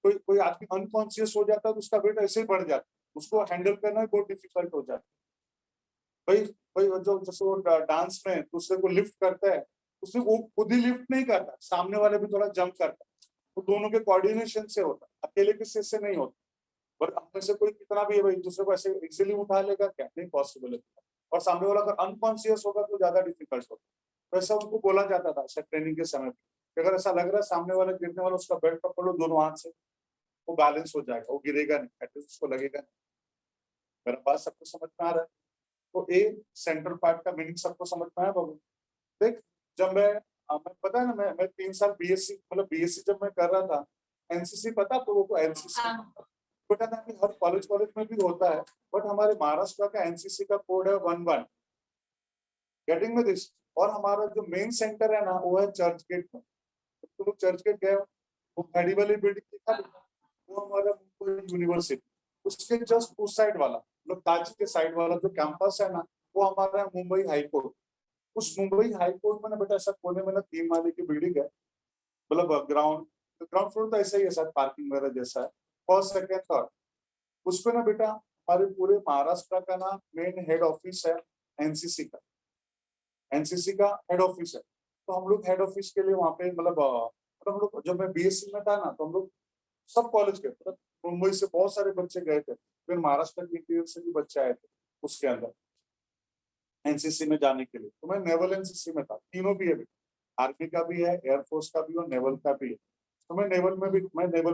कोई कोई आदमी अनकॉन्शियस हो जाता है तो उसका वेट ऐसे ही बढ़ जाता है, उसको हैंडल करना भी बहुत डिफिकल्ट हो जाता है। भाई भाई वो जो जैसे वो डांस में दूसरे को लिफ्ट करता है, उससे वो खुद ही लिफ्ट नहीं करता, सामने वाले भी थोड़ा जंप करता है, वो दोनों के कोऑर्डिनेशन से होता है, अकेले किसी से नहीं होता। और हम में से कोई कितना भी है भाई दूसरे को ऐसे इजीली उठा लेगा क्या? नहीं पॉसिबल है। और सामने वाला अगर अनकॉन्शियस होगा तो ज्यादा डिफिकल्ट होगा। तो ऐसा उनको बोला जाता था ऐसा ट्रेनिंग के समय पे, अगर ऐसा लग रहा है सामने वाला गिरने वाला, उसका बेल्ट पकड़ लो दोनों हाथ से, वो बैलेंस हो जाएगा, वो गिरेगा नहीं, एटलीस्ट उसको लगेगा नहीं। मेरा बात सबको समझ में आ रहा है? तो ए सेंट्रल पार्ट का मीनिंग सबको समझ में आया बाबू? देख, जब मैं पता है ना, मैं 3 साल बीएससी, मतलब बीएससी जब मैं कर रहा था, एनसीसी पता आप लोगों को? एनसीसी पता ना कि हर कॉलेज कॉलेज में भी होता है, बट हमारे महाराष्ट्र का एनसीसी का कोड है 11। गेटिंग में दिस? और हमारा जो मेन सेंटर है ना वो है चर्च गेट में। तुम लोग चर्च गेट गए हो, वो खड़ी वाली बिल्डिंग दिखा, वो हमारा मुंबई यूनिवर्सिटी, उसके जस्ट उस साइड वाला, मतलब ताज के साइड वाला जो कैंपस है ना, वो हमारा मुंबई हाई कोर्ट। उस मुंबई हाई कोर्ट में ना बेटा ऐसा कोने में ना 3 माले की बिल्डिंग है, मतलब ग्राउंड ग्राउंड फ्लोर तो ऐसा ही है सर, पार्किंग वगैरह जैसा है, फर्स्ट सेकेंड थर्ड। उस पे ना बेटा हमारे पूरे महाराष्ट्र का ना मेन हेड ऑफिस है, एनसीसी का। एनसीसी का हेड ऑफिस है, तो हम लोग हेड ऑफिस के लिए वहाँ पे मतलब हम लोग, जब मैं बीएससी में था ना तो हम लोग सब कॉलेज के, मतलब मुंबई से बहुत सारे बच्चे गए थे, फिर महाराष्ट्र के इंटीरियर से भी बच्चे आए थे उसके अंदर एनसीसी में जाने के लिए। तो मैं नेवल एनसीसी में था, तीनों भी है, आर्मी का भी है, एयरफोर्स का भी और नेवल का भी है। तो मैं नेवल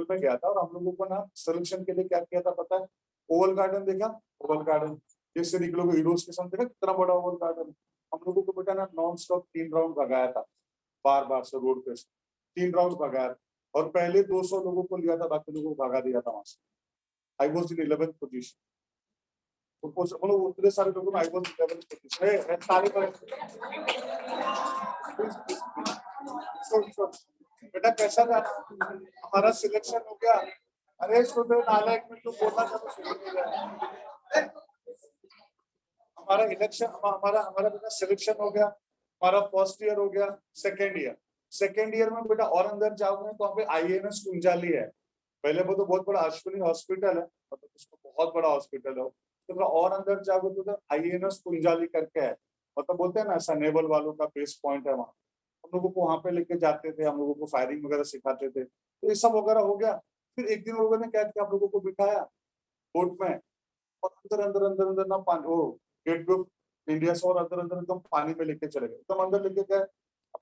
में गया था, और हम लोगों को ना सिलेक्शन के लिए क्या किया था पता है? ओवल गार्डन देखा? ओवल गार्डन जैसे निकलो हीरोज के सामने, देखा कितना बड़ा ओवल गार्डन? हम लोगों को बेटा ना नॉन स्टॉप 3 राउंड भगाया था, बार बार से रोड पे से 3 राउंड भगाया, और पहले 200 लोगों को लिया था, बाकी लोगों को भगा दिया था वहां से। I was in 11th position, मतलब उतने सारे लोगों में आई वॉज 11th पोजीशन। ताली बेटा कैसा था हमारा सिलेक्शन हो गया? अरे सुबह नालायक में तो बोलना था तो सुन नहीं रहा। हमारा इलेक्शन, हमारा हमारा बेटा सिलेक्शन हो गया, हमारा फर्स्ट ईयर हो गया, सेकेंड ईयर में बेटा और अंदर जाओगे तो वहाँ पे आईएनएस कुंजाली है। पहले वो तो बहुत बड़ा अश्विनी हॉस्पिटल है, मतलब उसको बहुत बड़ा हॉस्पिटल है, तो और अंदर जाओगे तो आईएनएस कुंजाली करके है, मतलब बोलते हैं ना ऐसा नेवल वालों का बेस पॉइंट है वहाँ। हम लोगों को वहां पे लेके जाते थे, हम लोगों को फायरिंग वगैरह सिखाते थे, तो ये सब वगैरह हो गया। फिर एक दिन लोगों ने क्या किया, हम लोगों को बिठाया बोट में, और अंदर अंदर अंदर अंदर ना पानी, वो गेट ऑफ इंडिया से और अंदर अंदर एकदम पानी में लेके चले गए, एकदम अंदर लेके गए।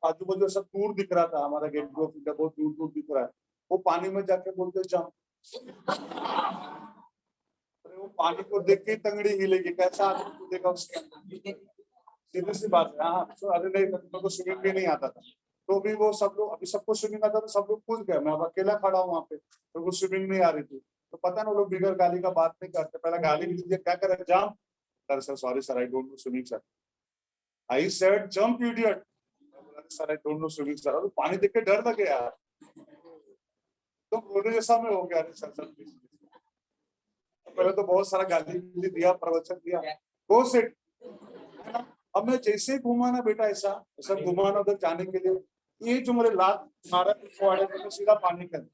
आजू बाजू सब दूर दिख रहा था, हमारा गेट ऑफ इंडिया बहुत दूर दूर दिख रहा है। वो पानी में जाके बोलते जंप, अरे वो पानी को देख के तंगड़ी हिलेगी, कैसा आदमी कूदेगा उसके अंदर? सीधी सी बात है। हाँ तो अरे नहीं, मेरे को स्विमिंग भी नहीं आता था, तो भी वो सब लोग, अभी सबको स्विमिंग आता था, सब लोग कूद गए, मैं अब अकेला खड़ा हूँ वहां पे, तो वो स्विमिंग नहीं आ रही थी। तो पता ना, वो लोग बिगड़ गाली का बात नहीं करते, पहले गाली भी दीजिए, क्या करे, jump. Sir sorry sir, I don't know swimming sir. I said jump idiot. Sir I don't know swimming sir. अरे पानी देख के डर लगे यार, तो रोने जैसा में हो गया। सर सर पहले तो बहुत सारा गाली दिया, प्रवचन दिया, गो सिट। अब मैं जैसे ही घुमा ना बेटा, ऐसा ऐसा घुमाना उधर जाने के लिए, ये जो मेरे लात मारा तो सीधा पानी के अंदर।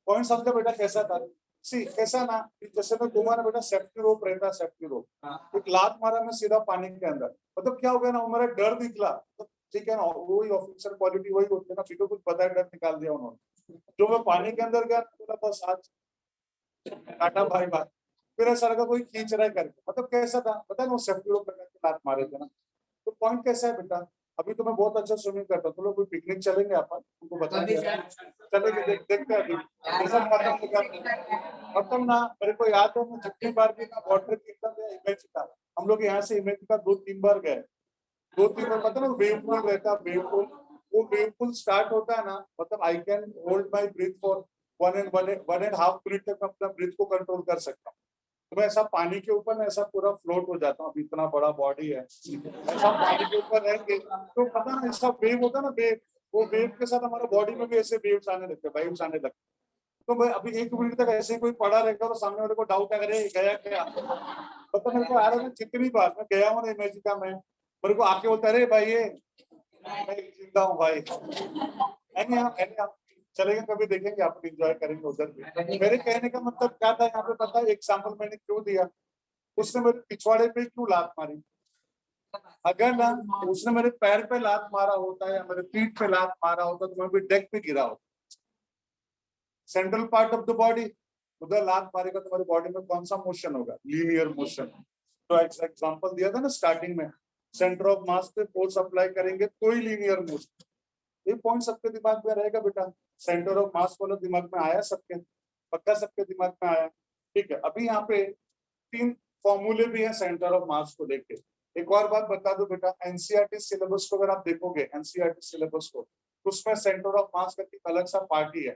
पॉइंट समझा बेटा कैसा था? सी कैसा ना, जैसे मैं घुमा ना बेटा, सेफ्टी रोप रहता, सेफ्टी रोप, एक लात मारा मैं सीधा पानी के अंदर। मतलब क्या हो गया ना, मेरा डर निकला। तो ठीक है ना, वही ऑफिसर क्वालिटी वही होती है ना, फिर कुछ पता है, डर निकाल दिया उन्होंने। जो मैं पानी के अंदर गया, बोला बस आज टाटा बाय बाय। फिर ऐसा लगा कोई खींच रहा है करके, मतलब कैसा था पता है, वो सेफ्टी रोप लगा के लात मारे थे ना। तो पॉइंट कैसा है बेटा, अभी तो मैं बहुत अच्छा स्विमिंग करता हूँ, तो लोग कोई पिकनिक चलेंगे अपन, उनको बताएंगे चलेंगे, देखते हैं अभी जैसा खत्म हो गया खत्म ना। मेरे को याद है मैं जितनी बार भी ना वाटर किंगडम या इमेज का, हम लोग यहाँ से इमेज का 2-3 बार गए, 2-3 बार, पता ना वेव पूल रहता है, वेव पूल, वो वेव पूल स्टार्ट होता है ना, मतलब I can hold my breath for 1.5 minute तक मैं अपना ब्रीथ को कंट्रोल कर सकता हूँ। तो मैं ऐसा पानी के ऊपर ना ऐसा पूरा फ्लोट हो जाता हूँ, अभी इतना बड़ा बॉडी है, ऐसा पानी के ऊपर रहेंगे तो पता ना ऐसा वेव होता है ना, वेव, वो वेव के साथ हमारा बॉडी में भी ऐसे वेव्स आने लगते हैं, वाइब्स आने लगते हैं। तो मैं अभी 1 मिनट तक ऐसे कोई पड़ा रहेगा तो सामने वाले को डाउट अगर गया क्या, मतलब मेरे को आ रहा है जितनी बार मैं गया हूँ ना इमेजिका में, मेरे को आके बोलता है अरे भाई ये मैं जिंदा हूँ भाई, चलेंगे कभी, देखेंगे, आप एंजॉय करेंगे उधर भी। मेरे कहने का मतलब क्या था यहाँ पे, पता है एग्जाम्पल मैंने क्यों दिया, उसने मेरे पिछवाड़े पे क्यों लात मारी, अगर ना उसने मेरे पैर पे लात मारा होता या मेरे पीठ पे लात मारा होता तो मैं भी डेक पे गिरा होता, central part of the body, उधर लात मारेगा तो हमारी बॉडी में कौन सा मोशन होगा, लीनियर मोशन। तो एग्जांपल दिया था ना स्टार्टिंग में, सेंटर ऑफ मास पे फोर्स अप्लाई करेंगे कोई लीनियर मोशन, ये पॉइंट सबके दिमाग में रहेगा बेटा। सेंटर ऑफ मास वाला दिमाग में आया सबके, पक्का सबके दिमाग में आया, ठीक है। अभी यहाँ पे 3 फॉर्मूले भी हैं सेंटर ऑफ मास को लेके। एक और बात बता दो बेटा, एनसीईआरटी सिलेबस को अगर आप देखोगे, एनसीईआरटी सिलेबस को, उसमें सेंटर ऑफ मास का एक अलग सा पार्ट ही है,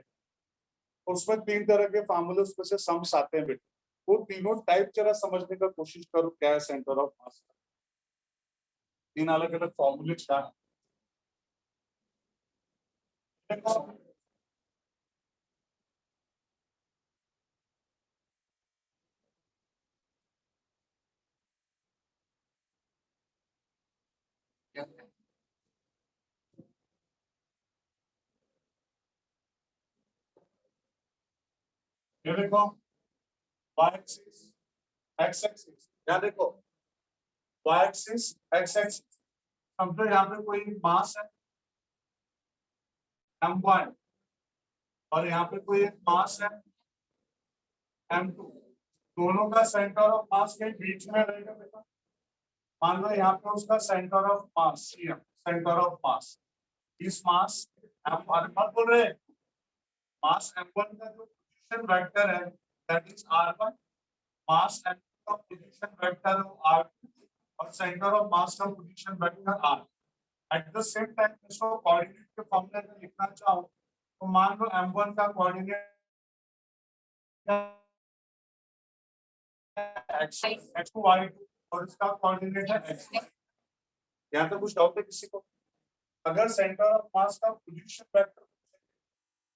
उसमें 3 तरह के फार्मूले उसमें से सम्स आते हैं बेटा, वो तीनों टाइप जरा समझने का कोशिश करो क्या है सेंटर ऑफ मास का, 3 अलग अलग फॉर्मूले क्या है। ये देखो y एक्सिस x एक्सिस, यहाँ देखो y एक्सिस x एक्सिस, समझो यहाँ पे कोई मास है m1 और यहाँ पे कोई एक मास है m2, दोनों का सेंटर ऑफ मास के बीच में रहेगा बेटा। मान लो यहाँ पे उसका centre of mass, centre of मास, इस मास मत बोल रहे, मास m1 का जो पोजीशन वेक्टर है that is r1, mass m2 का पोजीशन वेक्टर r2 और सेंटर ऑफ मास का position vector r। At the same time इसको कोऑर्डिनेट के फॉर्म में लिखना चाहो तो मान लो m1 का कोऑर्डिनेट x2 y2 और इसका कोऑर्डिनेट है x। यहाँ पे कुछ डाउट है किसी को? अगर सेंटर ऑफ मास का position vector,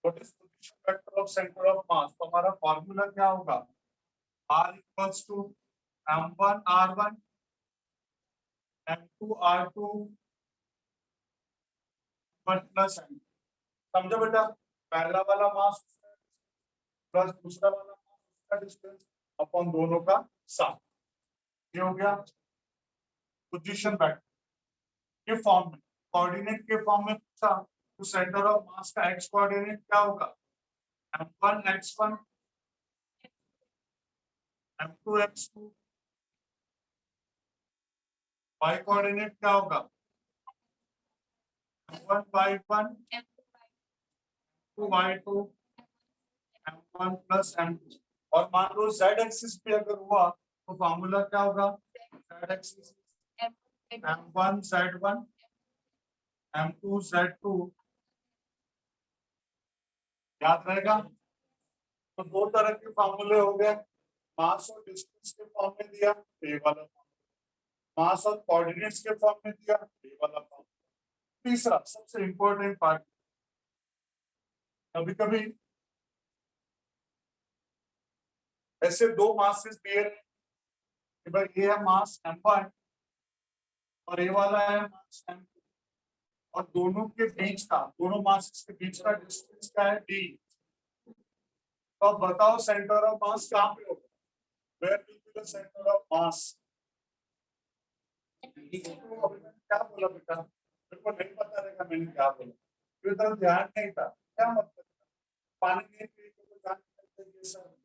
what is position vector of centre of mass, तो हमारा फार्मूला क्या होगा, r equals to m1 r1 m2 r2 1 plus m। समझो बेटा, पहला वाला मास प्लस दूसरा वाला मास का डिस्टेंस अपॉन दोनों का सम, ये हो गया पोजीशन वेक्टर के फॉर्म में। कोऑर्डिनेट के फॉर्म में पूछा तो सेंटर ऑफ मास का एक्स कोऑर्डिनेट क्या होगा, m1 x1 m2 x2, y coordinate क्या होगा m1 y1 2 y2 m1 plus m2। और मान लो z एक्सिस पे अगर हुआ तो फार्मूला क्या होगा, z axis m1 z1 m2 z2, याद रहेगा। तो 2 तरह के फार्मूले हो गए, मास और डिस्टेंस के फॉर्म में दिया ये वाला, मास और कोऑर्डिनेट्स के फॉर्म में दिया ये वाला फॉर्म। तीसरा सबसे इंपॉर्टेंट पार्ट, कभी कभी ऐसे 2 मासेस दिए कि भाई ये है मास m1 और ये वाला है मास m2 और दोनों के बीच का, दोनों मासेस के बीच का डिस्टेंस क्या है d। तो अब बताओ सेंटर ऑफ मास कहाँ पे होगा, where will be the centre of mass. क्या बोला बेटा, मेरे को नहीं पता रहेगा मैंने क्या बोला, क्योंकि तरफ ध्यान नहीं था, क्या मतलब पानी नहीं पी तो ध्यान नहीं सब,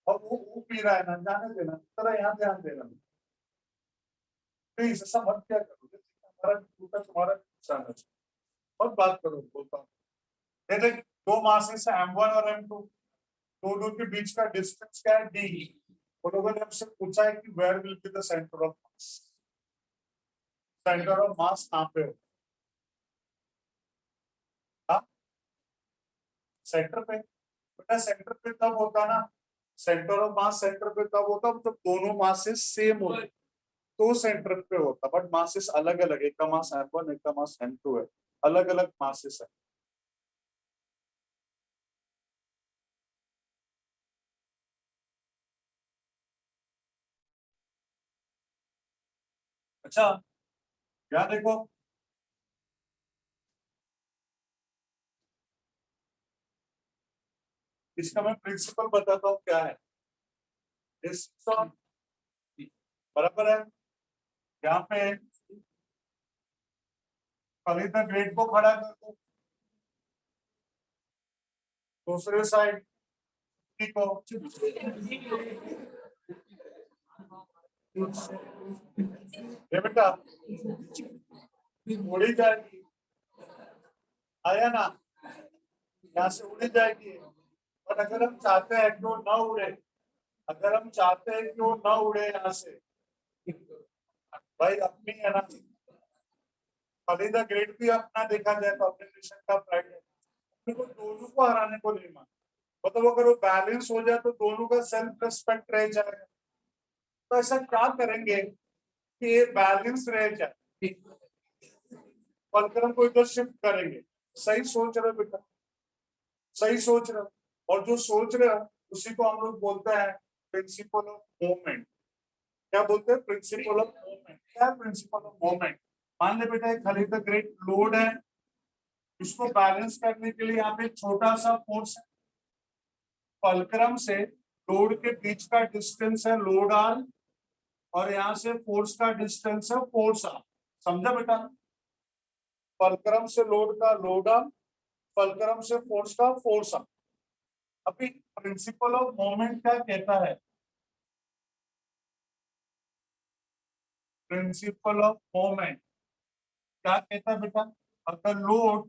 और वो पी रहा है ना, जाने देना, तरह यहाँ ध्यान देना, प्लीज ऐसा मत क्या करो, तुम्हारा नुकसान है। और बात करो, बोलता हूँ ये देख, दो मासेस है M1 और M2, दोनों के बीच का डिस्टेंस क्या है D। और लोगों ने हमसे पूछा है कि where will be the centre of mass, centre of mass कहाँ पे हो, सेंटर पे। बेटा सेंटर पे तब होता ना, सेंटर ऑफ मास सेंटर पे तब होता जब दोनों मासेस सेम होते, तो सेंटर पे होता। बट मासेस अलग अलग, एक का मास M1 एक का मास M2 है, अलग अलग मासेस है। अच्छा क्या देखो, इसका मैं प्रिंसिपल बताता हूँ क्या है। बराबर है, यहाँ पे खलीदा ग्रेड को खड़ा कर दो, दूसरे साइड को, ये बेटा उड़ी जाएगी, आया ना, यहाँ से उड़ी जाएगी। और अगर हम चाहते हैं कि वो ना उड़े, अगर हम चाहते हैं कि वो ना उड़े यहाँ से, भाई अपनी है ना, खलीदा ग्रेड भी अपना देखा जाए तो अपने नेशन का प्राइड है, तो दोनों को हराने को नहीं मान। मतलब अगर वो बैलेंस हो जाए तो दोनों का सेल्फ रिस्पेक्ट रह जाएगा। तो ऐसा क्या करेंगे कि ये बैलेंस रह जाए, फलक्रम को इधर शिफ्ट करेंगे। सही सोच रहे हो बेटा, सही सोच रहे हो। और जो सोच रहे हो उसी को हम लोग बोलते हैं प्रिंसिपल ऑफ मूवमेंट। क्या बोलते हैं? Principle of movement. क्या है प्रिंसिपल ऑफ मूवमेंट? मान ले बेटा एक खलीदा ग्रेड लोड है, इसको बैलेंस करने के लिए यहाँ पे छोटा सा फोर्स है, फलक्रम से लोड के बीच का डिस्टेंस है लोड आर, और यहाँ से फोर्स का डिस्टेंस है फोर्स आर। समझा बेटा? फलक्रम से लोड का लोड आर, फलक्रम से फोर्स का फोर्स आर। अभी प्रिंसिपल ऑफ मोमेंट क्या कहता है? प्रिंसिपल ऑफ मोमेंट क्या कहता है बेटा? अगर लोड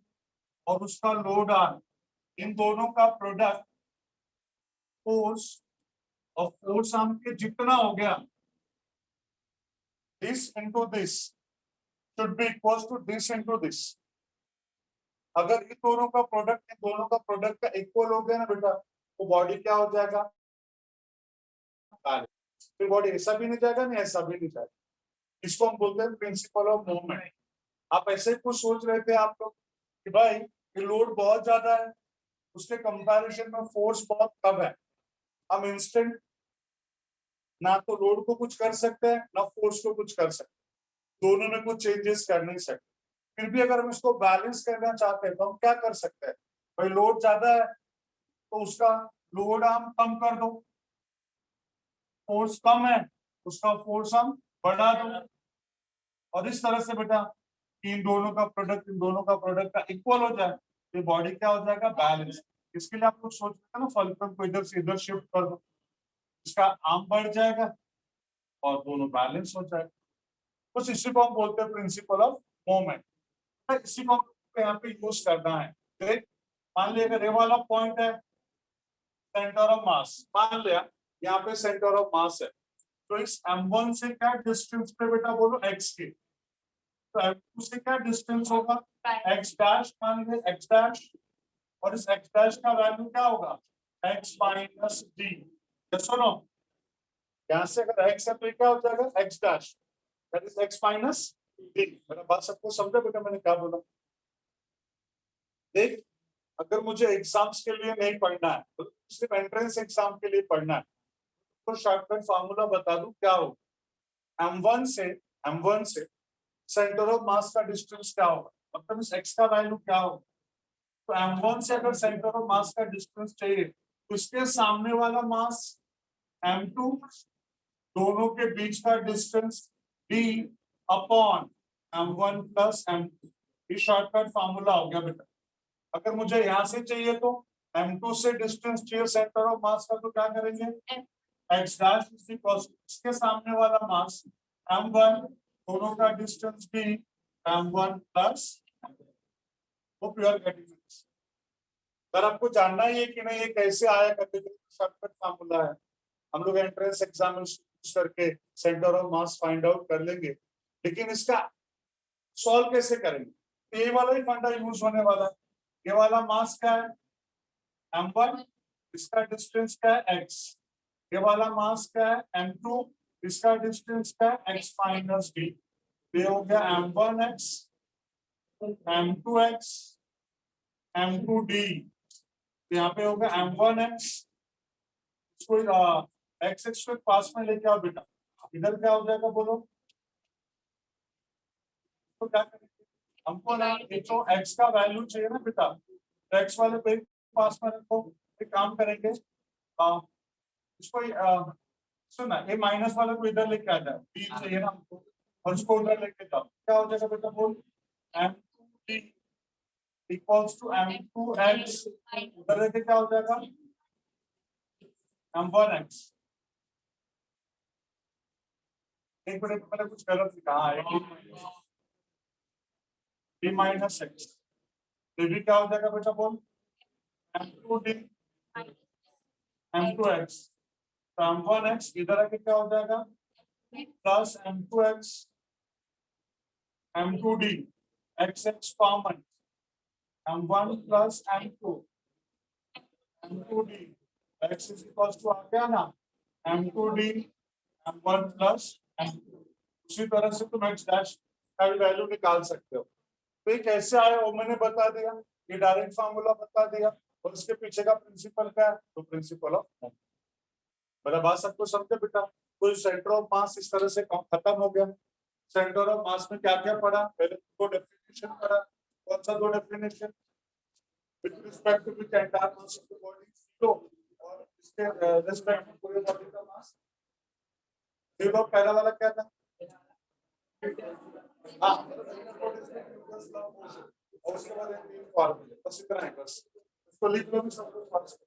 और उसका लोड आर, इन दोनों का प्रोडक्ट फोर्स और फोर्स आर्म के जितना हो गया, this into this should be equal to this into this. अगर इन दोनों का प्रोडक्ट इन दोनों का प्रोडक्ट का इक्वल हो गया ना बेटा, तो बॉडी क्या हो जाएगा? फिर बॉडी ऐसा भी नहीं जाएगा नहीं ऐसा भी नहीं जाएगा। इसको हम बोलते हैं प्रिंसिपल ऑफ मूवमेंट। आप ऐसे कुछ सोच रहे थे आप लोग कि भाई ये लोड बहुत ज्यादा है, उसके कंपैरिजन में फोर्स बहुत कम है, हम इंस्टेंट ना तो लोड को कुछ कर सकते हैं ना फोर्स को कुछ कर सकते हैं, दोनों में कुछ चेंजेस कर नहीं सकते। फिर भी अगर हम इसको बैलेंस करना चाहते हैं तो हम क्या कर सकते हैं? भाई लोड ज्यादा है तो उसका लोड हम कम कर दो, फोर्स कम है उसका फोर्स हम बढ़ा दो। और इस तरह से बेटा कि इन दोनों का प्रोडक्ट का इक्वल हो जाए तो बॉडी क्या हो जाएगा? बैलेंस। इसके लिए आप लोग सोच रहे थे ना फलक्रम को इधर से इधर शिफ्ट कर दो, इसका आर्म बढ़ जाएगा और दोनों बैलेंस हो जाएगा। बस इसी को हम बोलते हैं प्रिंसिपल ऑफ मोमेंट। इसी को हमको यहाँ पे यूज करना है। देख मान लिया अगर ये वाला पॉइंट है सेंटर ऑफ मास, मान लिया यहाँ पे सेंटर ऑफ मास है, तो इस M1 से क्या डिस्टेंस पे बेटा बोलो x के, तो M2 से क्या डिस्टेंस होगा? x डैश, मान लीजिए x डैश, और इस x डैश का वैल्यू क्या होगा? x minus d। सुनो, यहाँ से अगर x है तो क्या हो जाएगा? x dash, that is x minus d। मेरा बात सबको समझा बेटा मैंने क्या बोला? देख अगर मुझे एग्जाम्स के लिए नहीं पढ़ना है तो सिर्फ एंट्रेंस एग्जाम के लिए पढ़ना है, तो शॉर्टकट फार्मूला बता दूं क्या हो। M1 से सेंटर ऑफ मास का डिस्टेंस क्या होगा, मतलब इस x का वैल्यू क्या होगा? तो M1 से अगर सेंटर ऑफ मास का डिस्टेंस चाहिए तो इसके सामने वाला मास M2, दोनों के बीच का distance d upon M1 plus M2। ये शॉर्टकट फार्मूला हो गया बेटा। अगर मुझे यहां से चाहिए तो M2 से डिस्टेंस चाहिए सेंटर ऑफ मास का, तो क्या करेंगे? x डैश इसके सामने वाला मास M1, दोनों का डिस्टेंस d M1 प्लस वो प्योर गेटिंग। अगर आपको जानना ही है कि नहीं ये कैसे आया करते शॉर्टकट फार्मूला है, हम लोग एंट्रेंस एग्जाम करके centre of mass find out कर लेंगे, लेकिन इसका सॉल्व कैसे करेंगे? तो ये वाला ही फंडा यूज होने वाला है। ये वाला मास क्या है M1, इसका डिस्टेंस क्या है x। ये वाला मास क्या है M2, इसका डिस्टेंस क्या है x माइनस b। ये हो गया M1x, M2x, M2d। यहाँ पे होगा M1x, इसको x x को पास में लेके आओ बेटा, इधर क्या हो जाएगा बोलो? तो क्या करेंगे हमको ना, ये तो x का वैल्यू चाहिए ना बेटा, तो x वाले पे पास में रखो। एक काम करेंगे इसको सुनना, ये माइनस वाले को इधर लेके आ जाए, b चाहिए ना हमको, और उसको उधर लेके जाओ, क्या हो जाएगा बेटा बोल? M2d इक्वल्स टू M2x, उधर लेके क्या हो जाएगा M1x। एक मिनट मैंने कुछ गलत लिखा है, b माइनस x, ये भी क्या हो जाएगा बेटा बोल? M2d M2x, तो M1x इधर आके क्या हो जाएगा plus M2x M2d, x common, M1 plus M2 M2d, x is equals to आ गया ना M2d M1 प्लस M2। उसी तरह से तुम x डैश का भी वैल्यू निकाल सकते हो। तो ये कैसे आया वो मैंने बता दिया, ये डायरेक्ट फार्मूला बता दिया, और इसके पीछे का प्रिंसिपल क्या है? तो प्रिंसिपल ऑफ मोमेंट। मेरा बात सबको समझे बेटा? कोई सेंटर ऑफ मास इस तरह से खत्म हो गया। सेंटर ऑफ मास में क्या क्या पढ़ा? पहले दो डेफिनेशन पढ़ा। कौन सा दो definition? With respect to the entire mass of the body zero, और इसके रिस्पेक्ट टू पूरे बॉडी का मास जीरो। पहला वाला क्या था? हाँ, और उसके बाद तीन फॉर्मूले, बस इतना है, बस इसको लिख लो सब कुछ।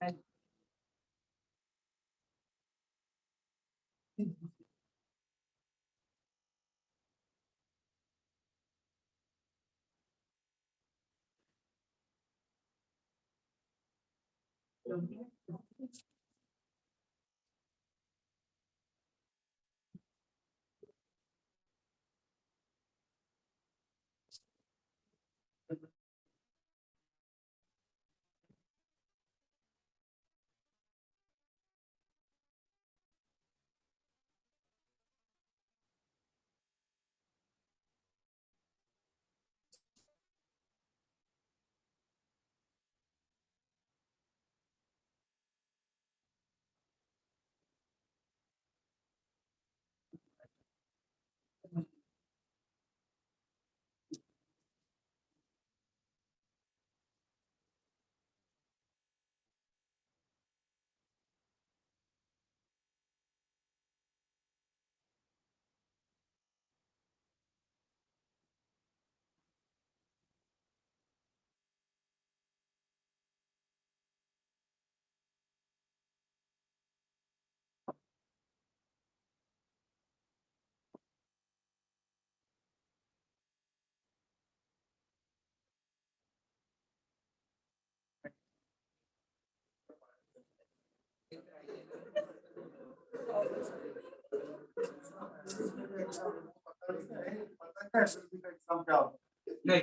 एग्जाम क्या होता है? नहीं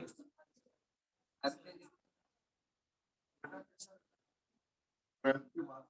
की बात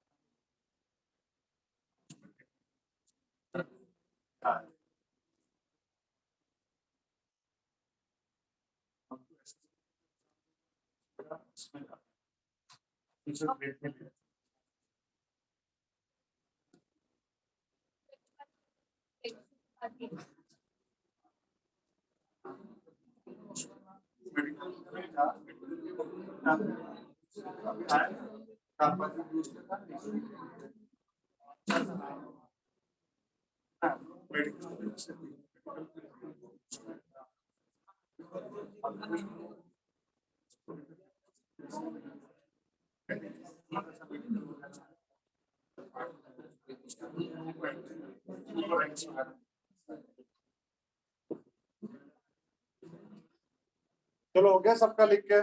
चलो हो गया सबका लिख के